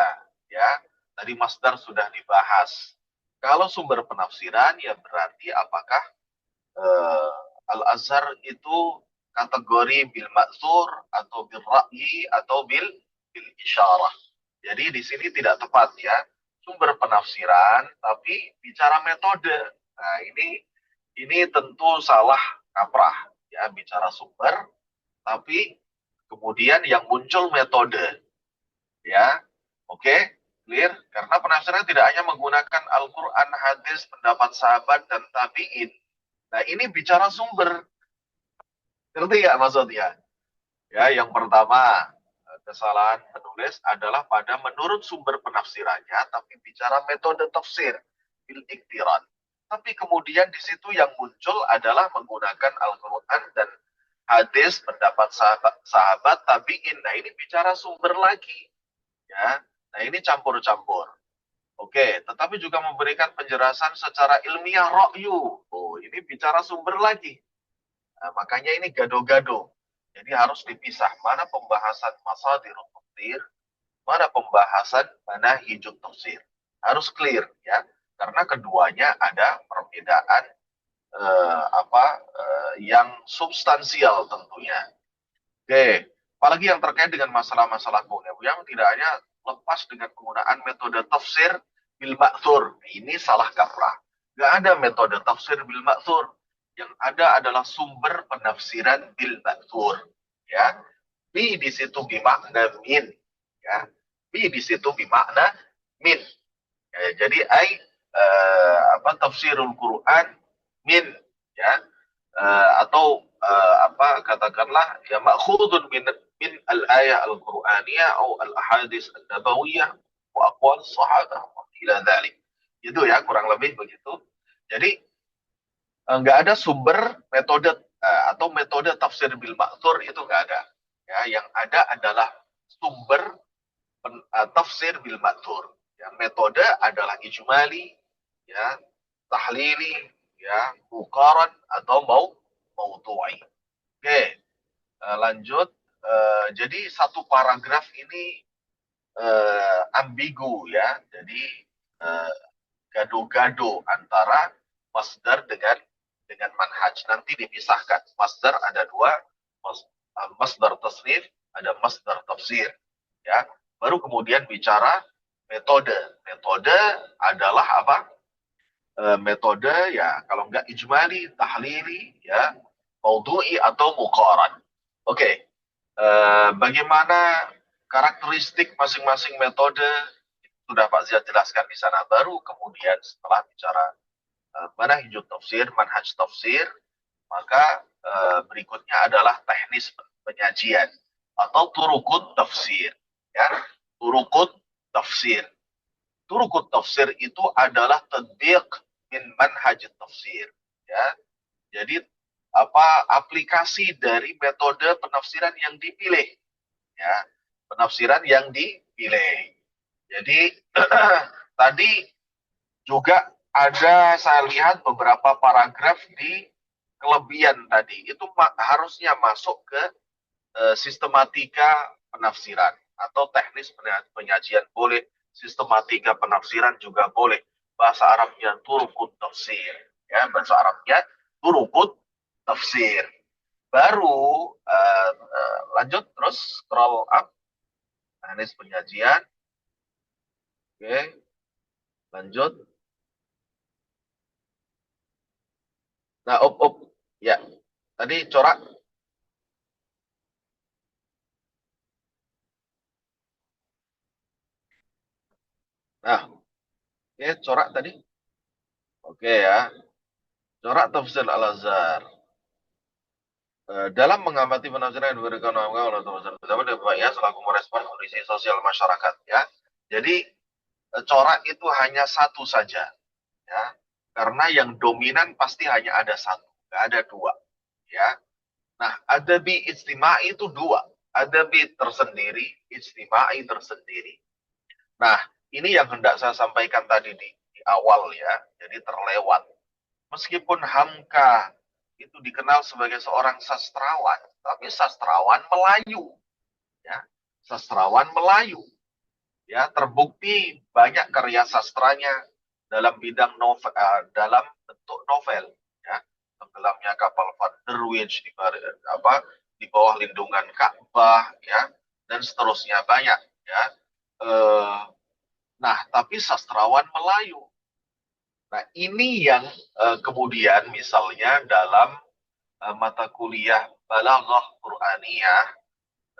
ya. Tadi masdar sudah dibahas. Kalau sumber penafsiran ya berarti apakah Al-Azhar itu kategori bil ma'thur atau bil ra'yi atau bil isyarah. Jadi di sini tidak tepat ya. Sumber penafsiran tapi bicara metode. Nah, ini tentu salah kaprah ya, bicara sumber tapi kemudian yang muncul metode ya. Oke, clear? Karena penafsiran tidak hanya menggunakan Al-Qur'an, hadis, pendapat sahabat dan tabi'in. Nah, ini bicara sumber. Ngerti nggak maksudnya? Ya, yang pertama, kesalahan penulis adalah pada menurut sumber penafsirannya, tapi bicara metode tafsir, bil iktiran. Tapi kemudian di situ yang muncul adalah menggunakan Al-Quran dan hadis, pendapat sahabat tabi'in. Nah, ini bicara sumber lagi. Ya, nah ini campur-campur. Oke, tetapi juga memberikan penjelasan secara ilmiah ra'yu. Oh, ini bicara sumber lagi. Nah, makanya ini gado-gado. Jadi harus dipisah mana pembahasan masadirut tafsir, mana pembahasan manahijut tafsir. Harus clear ya, karena keduanya ada perbedaan yang substansial tentunya. Oke, apalagi yang terkait dengan masalah-masalah yang tidak hanya lepas dengan penggunaan metode tafsir bil ma'thur. Ini salah kaprah. Gak ada metode tafsir bil ma'thur. Yang ada adalah sumber penafsiran bil ma'thur. Ya, bi di situ bimakna min. Ya, bi di situ bimakna min. Ya, jadi tafsirul Quran min ya, atau katakanlah ya ma'khudun min al-ayah al-Qur'aniyah atau al-ahadits an-nabawiyah wa aqwal sahabah ila dzalik. Itu ya kurang lebih begitu. Jadi nggak ada sumber metode atau metode tafsir bil ma'thur itu nggak ada. Ya, yang ada adalah sumber tafsir bil ma'thur. Ya, metode adalah ijmali, ya, tahlili, ya, muqaran atau maudu'i. Oke, lanjut. Jadi satu paragraf ini ambigu ya. Jadi gado-gado antara masdar dengan manhaj. Nanti dipisahkan. Masdar ada dua, masdar tasrif, ada masdar tafsir. Ya, baru kemudian bicara metode. Metode adalah apa? Metode ya kalau nggak ijmali, tahlili, ya, maudhu'i atau muqaran. Oke. Bagaimana karakteristik masing-masing metode sudah Pak Ziyad jelaskan di sana. Baru kemudian setelah bicara manhajut tafsir, manhaj tafsir, maka berikutnya adalah teknis penyajian atau turukut tafsir. Ya, turukut tafsir. Turukut tafsir itu adalah tadbiq min manhaj tafsir. Ya, jadi aplikasi dari metode penafsiran yang dipilih. Ya, penafsiran yang dipilih. Jadi tadi juga ada saya lihat beberapa paragraf di kelebihan tadi itu harusnya masuk ke sistematika penafsiran atau teknis penyajian boleh, sistematika penafsiran juga boleh. Bahasa Arabnya turukut tafsir, ya, bahasa Arabnya turukut tafsir. Baru lanjut terus scroll up teknis penyajian. Oke, lanjut. Nah, ya, tadi corak. Nah, oke, corak tadi. Oke ya, corak tafsir Al-Azhar. Dalam mengamati penafsiran yang diberikan oleh tafsir ya selaku merespon kondisi sosial masyarakat ya. Jadi corak itu hanya satu saja ya. Karena yang dominan pasti hanya ada satu, nggak ada dua ya. Nah, adabi ijtimai itu dua. Adabi tersendiri, ijtimai tersendiri. Nah, ini yang hendak saya sampaikan tadi di awal ya. Jadi terlewat. Meskipun Hamka itu dikenal sebagai seorang sastrawan, tapi sastrawan Melayu. Ya, sastrawan Melayu. Ya, terbukti banyak karya sastranya dalam bidang novel, dalam bentuk novel. Ya, tenggelamnya kapal Van der Wijk di bawah lindungan Ka'bah, ya, dan seterusnya banyak, ya. Nah, tapi sastrawan Melayu. Nah, ini yang kemudian misalnya dalam mata kuliah Balaghah Qur'aniyah,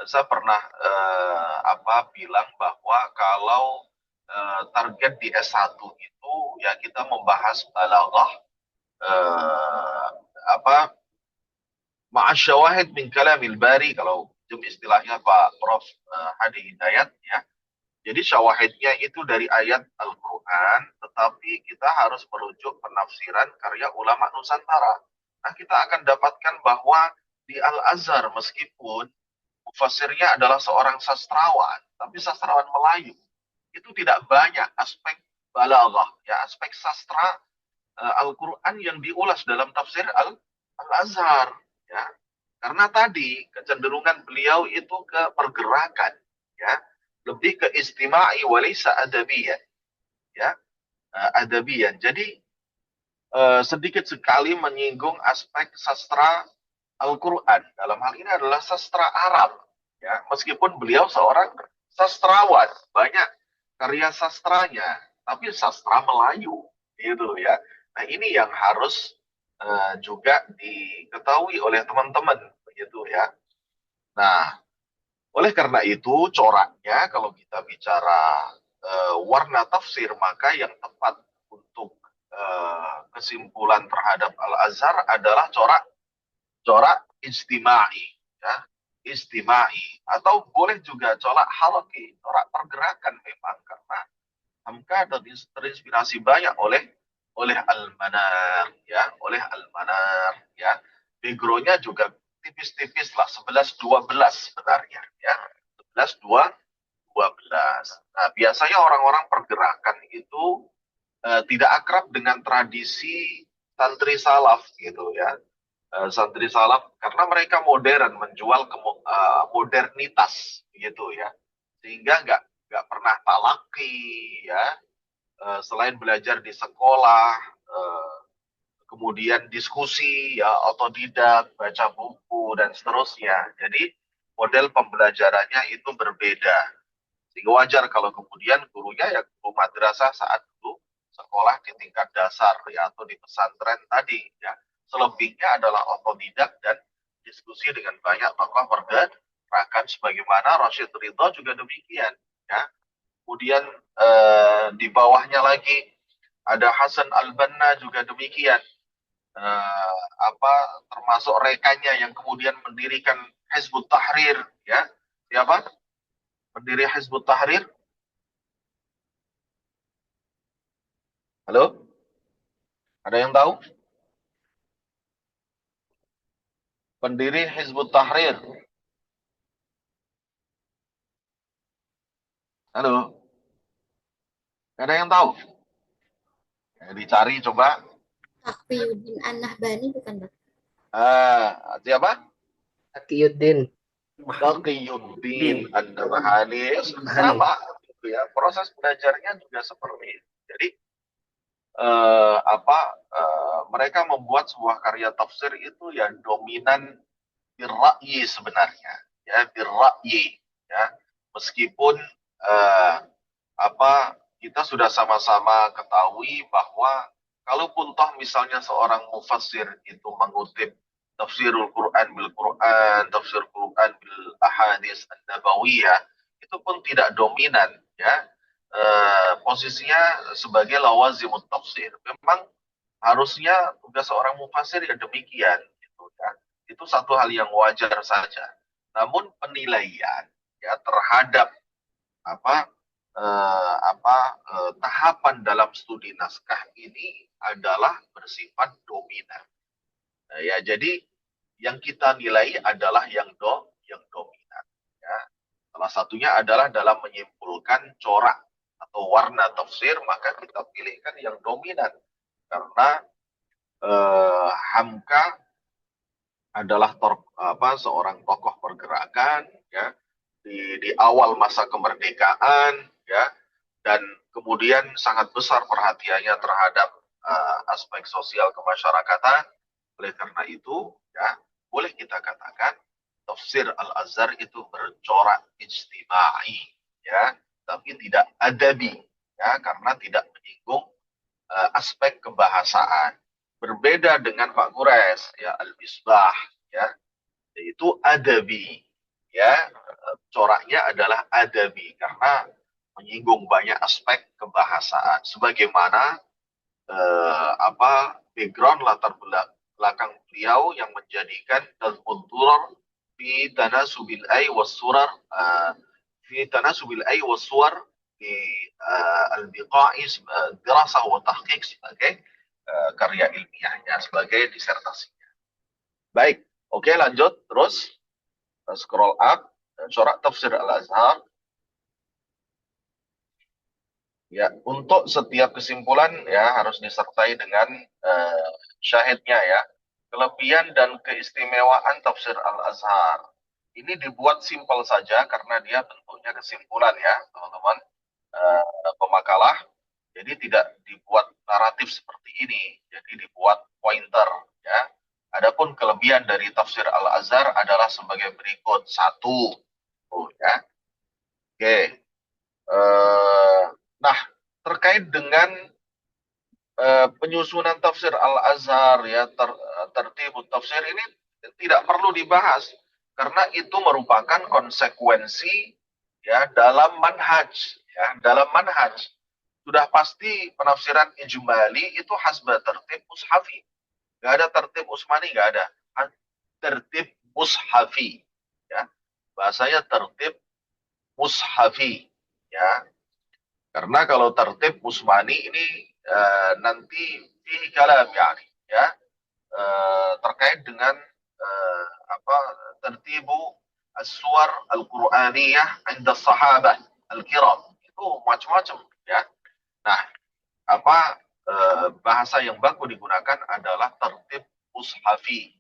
saya pernah bilang bahwa kalau target di S1 itu ya kita membahas balaghah ma'asyawahid min kalamil bari, kalau istilahnya Pak Prof Hadi Hidayat, ya. Jadi syawahidnya itu dari ayat Al-Quran, tetapi kita harus merujuk penafsiran karya ulama Nusantara. Nah, kita akan dapatkan bahwa di Al-Azhar, meskipun mufassirnya adalah seorang sastrawan, tapi sastrawan Melayu, itu tidak banyak aspek balaghah, ya, aspek sastra Al-Quran yang diulas dalam tafsir Al-Azhar, ya. Karena tadi kecenderungan beliau itu ke pergerakan, ya, lebih ke istima'i walisa adabiyan, ya, adabiyan. Jadi sedikit sekali menyinggung aspek sastra Al-Quran. Dalam hal ini adalah sastra Arab, ya, meskipun beliau seorang sastrawan, banyak karya sastranya, tapi sastra Melayu, gitu, ya. Nah, ini yang harus juga diketahui oleh teman-teman, begitu, ya. Nah, oleh karena itu coraknya, kalau kita bicara warna tafsir, maka yang tepat untuk kesimpulan terhadap Al-Azhar adalah corak istimai, ya, istimai, atau boleh juga corak halaki, corak pergerakan memang, karena Hamka terinspirasi banyak oleh Al-Manar, ya, oleh Al-Manar, ya. Backgroundnya juga tipis-tipis lah, 11-12 sebenarnya, ya, 11-12. Nah, biasanya orang-orang pergerakan itu tidak akrab dengan tradisi santri salaf, gitu, ya. Santri salaf karena mereka modern, menjual modernitas, gitu, ya, sehingga nggak pernah talaki, ya. Selain belajar di sekolah, kemudian diskusi, ya, otodidak, baca buku, dan seterusnya. Jadi model pembelajarannya itu berbeda. Sehingga wajar kalau kemudian gurunya ya guru madrasah saat dulu sekolah di tingkat dasar, ya, atau di pesantren tadi, ya. Selebihnya adalah otodidak dan diskusi dengan banyak tokoh pergerakan, sebagaimana Rashid Ridho juga demikian, ya. Kemudian di bawahnya lagi ada Hasan Al-Banna juga demikian, termasuk rekannya yang kemudian mendirikan Hizbut Tahrir, ya. Siapa pendiri Hizbut Tahrir? Halo, ada yang tahu pendiri Hizbut Tahrir? Halo, ada yang tahu? Dicari coba. Taqiyuddin An-Nahbani bukan, Pak? Siapa? Taqiyuddin. Taqiyuddin An-Nabhani, sama, gitu, ya. Proses belajarnya juga seperti itu. Jadi mereka membuat sebuah karya tafsir itu yang dominan birra'yi sebenarnya, ya, birra'yi, ya. Meskipun kita sudah sama-sama ketahui bahwa kalaupun toh misalnya seorang mufassir itu mengutip tafsirul Quran bil Quran, tafsir Quran bil ahadits an-nabawiyah, itu pun tidak dominan, ya. Posisinya sebagai lawazimut tafsir. Memang harusnya tugas seorang mufassir ya demikian, gitu, ya. Itu satu hal yang wajar saja. Namun penilaian, ya, terhadap tahapan dalam studi naskah ini adalah bersifat dominan. Ya, jadi yang kita nilai adalah yang dominan, ya. Salah satunya adalah dalam menyimpulkan corak atau warna tafsir, maka kita pilihkan yang dominan karena Hamka adalah seorang tokoh pergerakan, ya, di awal masa kemerdekaan, ya, dan kemudian sangat besar perhatiannya terhadap aspek sosial kemasyarakatan, Oleh karena itu, ya, boleh kita katakan tafsir Al-Azhar itu bercorak ijtimai, ya, tapi tidak adabi, ya, karena tidak menyinggung aspek kebahasaan. Berbeda dengan Pak Quraisy, ya, Al-Misbah, ya, yaitu adabi, ya, coraknya adalah adabi karena menyinggung banyak aspek kebahasaan. Sebagaimana background latar belakang beliau yang menjadikan Nazmud Durar fi tanasubil ay was surar fi tanasubil ay was suwar di al-biqa'i dirasah wa tahqiq sebagai karya ilmiahnya, sebagai disertasinya. Baik, oke, lanjut terus scroll up corak tafsir Al-Azhar. Ya, untuk setiap kesimpulan ya harus disertai dengan syahidnya ya. Kelebihan dan keistimewaan tafsir Al-Azhar. Ini dibuat simpel saja karena dia bentuknya kesimpulan ya, teman-teman. Pemakalah. Jadi tidak dibuat naratif seperti ini. Jadi dibuat pointer ya. Adapun kelebihan dari tafsir Al-Azhar adalah sebagai berikut. Satu. Ya. Oke. Nah, terkait dengan penyusunan tafsir Al-Azhar ya, tertib tafsir ini tidak perlu dibahas karena itu merupakan konsekuensi ya dalam manhaj, ya, dalam manhaj. Sudah pasti penafsiran ijmali itu hasba tertib mushafi. Nggak ada tertib usmani, nggak ada. Tertib mushafi. Ya. Bahasanya tertib mushafi. Ya. Karena kalau tertib usmani ini nanti fi kalam ya terkait dengan tertibu as-suwar al-Qur'aniyah 'inda sahabah al-kiram. Itu macam-macam ya. Nah, bahasa yang baku digunakan adalah tertib mushafi.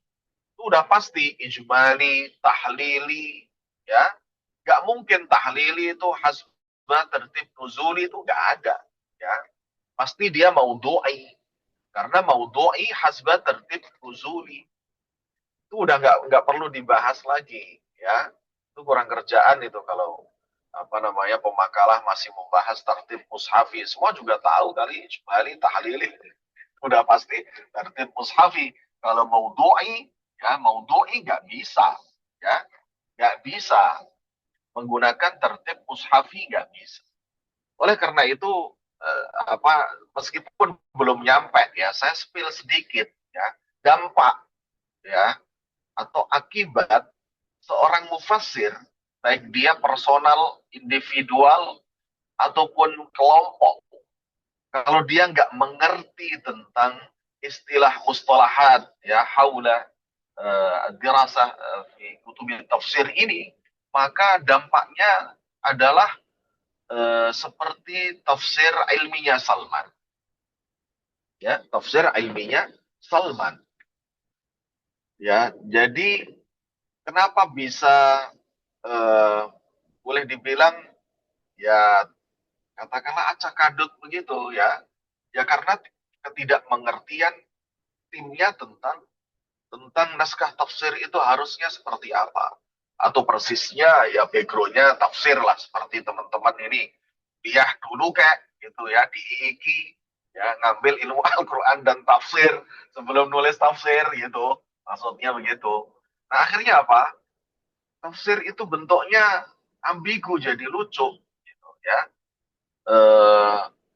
Itu udah pasti ijmali, tahlili ya. Gak mungkin tahlili itu hasbah tertib nuzuli, itu gak ada ya. Pasti dia maudhu'i. Karena maudhu'i hasbah tertib nuzuli. Itu udah nggak perlu dibahas lagi ya. Itu kurang kerjaan itu kalau pemakalah masih membahas tertib mushafi. Semua juga tahu kali ijmali, tahlili udah pasti tertib mushafi. Kalau maudhu'i ya, maudhu'i nggak bisa ya, nggak bisa menggunakan tertib mushafi, nggak bisa. Oleh karena itu meskipun belum nyampe ya, saya spill sedikit ya, dampak ya atau akibat seorang mufassir, baik dia personal, individual ataupun kelompok, kalau dia nggak mengerti tentang istilah mustalahat ya haula dirasah fi kutubil tafsir ini, maka dampaknya adalah seperti tafsir ilminya Salman. Ya, tafsir ilminya Salman. Ya, jadi kenapa bisa boleh dibilang ya katakanlah acak kadut begitu ya? Ya karena ketidakmengertian timnya tentang naskah tafsir itu harusnya seperti apa, atau persisnya ya backgroundnya tafsir lah, seperti teman-teman ini dia dulu kayak gitu ya di IIKI ya ngambil ilmu Al-Quran dan tafsir sebelum nulis tafsir gitu, maksudnya begitu. Nah akhirnya apa, tafsir itu bentuknya ambigu, jadi lucu gitu ya,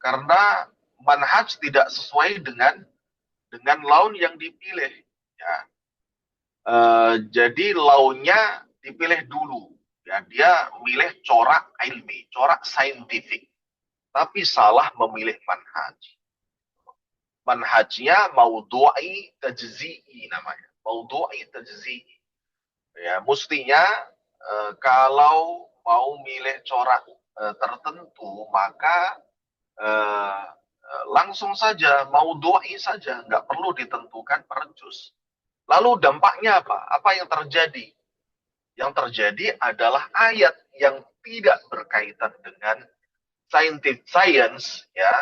karena manhaj tidak sesuai dengan laun yang dipilih ya. Jadi launnya dipilih dulu ya, dia milih corak ilmi, corak saintifik, tapi salah memilih manhaj. Manhajnya maudhu'i tajzi'i namanya, maudhu'i tajzi'i ya. Mestinya kalau mau milih corak tertentu maka langsung saja maudhu'i saja, nggak perlu ditentukan per juz. Lalu dampaknya apa? Apa yang terjadi? Yang terjadi adalah ayat yang tidak berkaitan dengan science ya,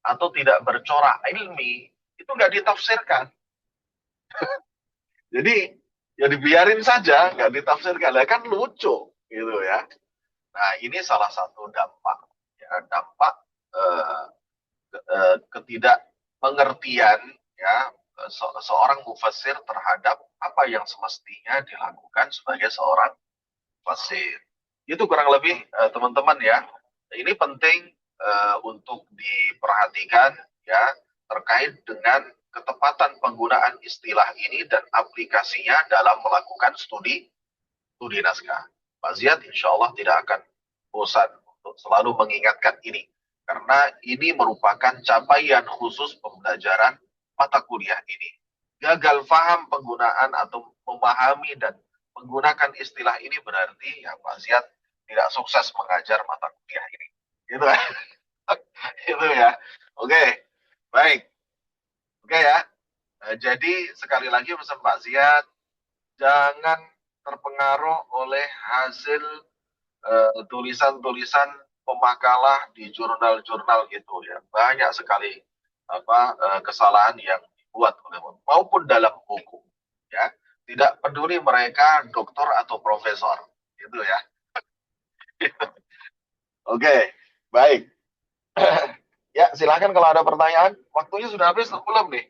atau tidak bercorak ilmi, itu nggak ditafsirkan. Jadi ya dibiarin saja, nggak ditafsirkan. Lah kan lucu gitu ya. Nah, ini salah satu dampak ya, dampak eh, ketidakmengertian ya seorang mufassir terhadap apa yang semestinya dilakukan sebagai seorang mufassir. Itu kurang lebih teman-teman ya. Ini penting untuk diperhatikan ya terkait dengan ketepatan penggunaan istilah ini dan aplikasinya dalam melakukan studi naskah. Pak Ziyad insya Allah tidak akan bosan untuk selalu mengingatkan ini. Karena ini merupakan capaian khusus pembelajaran mata kuliah ini. Gagal paham penggunaan atau memahami dan menggunakan istilah ini berarti ya Pak Ziyad tidak sukses mengajar mata kuliah ini. Gitu kan? Itu ya. Oke, baik. Oke ya. Jadi sekali lagi pesan Pak Ziyad, jangan terpengaruh oleh hasil tulisan-tulisan pemakalah di jurnal-jurnal itu ya. Banyak sekali kesalahan yang dibuat oleh maupun dalam buku ya. Tidak peduli mereka doktor atau profesor gitu ya. Oke, baik. Ya, silakan kalau ada pertanyaan. Waktunya sudah habis atau belum nih?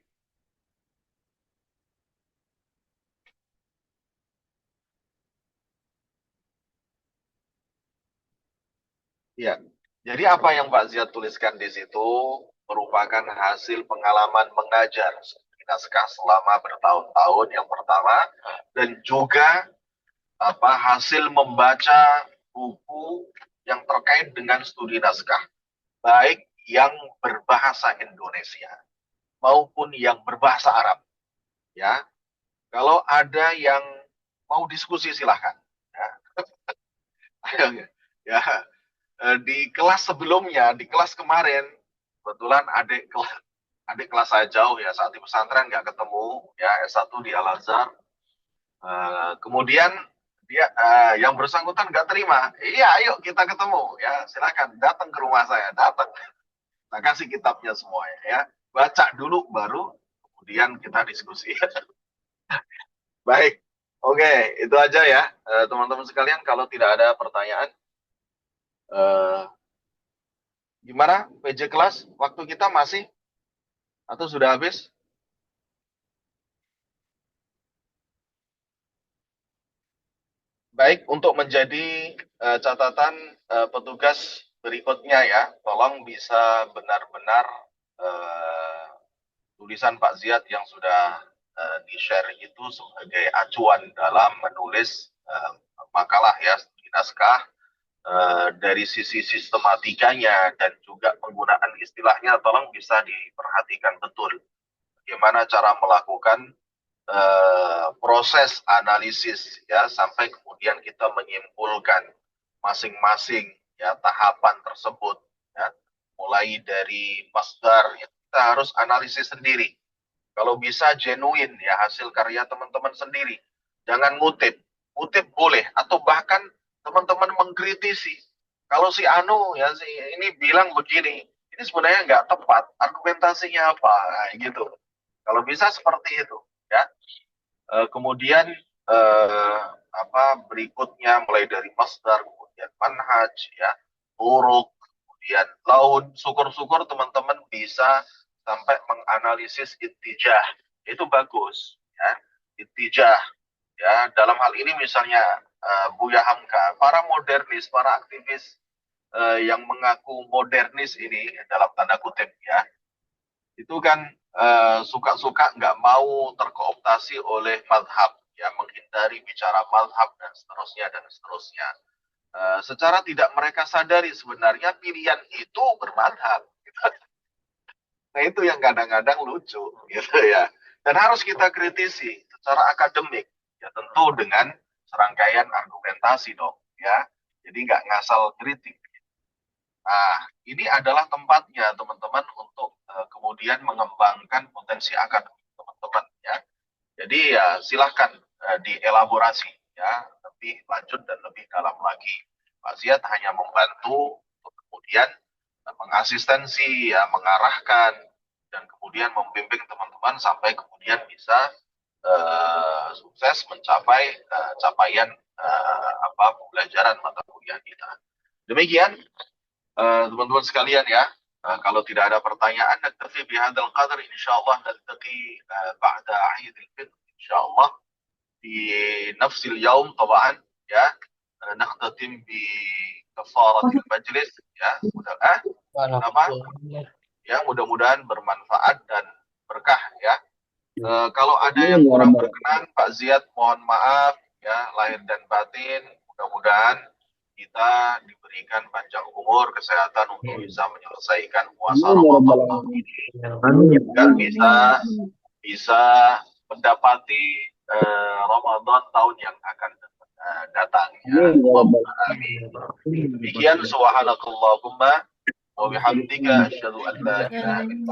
Ya. Jadi apa yang Pak Ziyad tuliskan di situ merupakan hasil pengalaman mengajar di naskah selama bertahun-tahun yang pertama dan juga hasil membaca buku yang terkait dengan studi naskah baik yang berbahasa Indonesia maupun yang berbahasa Arab ya. Kalau ada yang mau diskusi silahkan ya. Ya, di kelas sebelumnya, di kelas kemarin, kebetulan adik kelas saya jauh ya, saat di pesantren nggak ketemu, ya S1 di Al-Azhar. Kemudian dia yang bersangkutan nggak terima, iya ayo kita ketemu, ya silakan datang ke rumah saya, datang. Nah, kasih kitabnya semuanya ya, baca dulu baru kemudian kita diskusi. Baik, oke itu aja ya teman-teman sekalian. Kalau tidak ada pertanyaan, eh, gimana PJ kelas? Waktu kita masih atau sudah habis? Baik, untuk menjadi catatan petugas berikutnya ya, tolong bisa benar-benar eh, tulisan Pak Ziyad yang sudah di-share itu sebagai acuan dalam menulis makalah ya, studi naskah dari sisi sistematikanya dan juga penggunaan istilahnya, tolong bisa diperhatikan betul bagaimana cara melakukan proses analisis ya sampai kemudian kita menyimpulkan masing-masing ya tahapan tersebut ya mulai dari masdar ya, kita harus analisis sendiri kalau bisa genuine ya hasil karya teman-teman sendiri jangan ngutip boleh atau bahkan teman-teman mengkritisi kalau si Anu ya si ini bilang begini ini sebenarnya nggak tepat argumentasinya apa nah, gitu kalau bisa seperti itu ya. Kemudian berikutnya mulai dari masdar, kemudian manhaj, ya, huruf, kemudian laun. Syukur-syukur teman-teman bisa sampai menganalisis intijah. Itu bagus, ya. Intijah, ya. Dalam hal ini misalnya Buya Hamka, para modernis, para aktivis yang mengaku modernis ini dalam tanda kutip ya itu kan suka-suka nggak mau terkooptasi oleh madhab, ya menghindari bicara madhab dan seterusnya dan seterusnya. Secara tidak mereka sadari sebenarnya pilihan itu bermadhab. Nah itu yang kadang-kadang lucu, gitu ya. Dan harus kita kritisi secara akademik, ya tentu dengan serangkaian argumentasi dong, ya. Jadi nggak ngasal kritik. Nah, ini adalah tempatnya teman-teman untuk kemudian mengembangkan potensi akademik teman-teman ya. Jadi ya silahkan dielaborasi ya lebih lanjut dan lebih dalam lagi. Pak Ziyad hanya membantu untuk kemudian mengasistensi ya mengarahkan dan kemudian membimbing teman-teman sampai kemudian bisa sukses mencapai capaian pembelajaran mata kuliah kita. Demikian teman-teman sekalian ya. Kalau tidak ada pertanyaan, naktafi bihadzal qadar, insyaallah naltaqi ba'da 'Eid al-Fitr insyaallah fi nafs al-yawm طبعا ya. Nakhtatim bi kafaratil majlis ya. Mudah-mudahan bermanfaat dan berkah ya. Kalau ada yang kurang berkenan, Pak Ziyad mohon maaf ya, lahir dan batin. Mudah-mudahan kita diberikan panjang umur, kesehatan untuk bisa menyelesaikan puasa Ramadan tahun ini, agar bisa mendapati Ramadan tahun yang akan datang ya. Amin. Demikian subhanakallahumma wa bihamdika asyhadu an la ilaha illa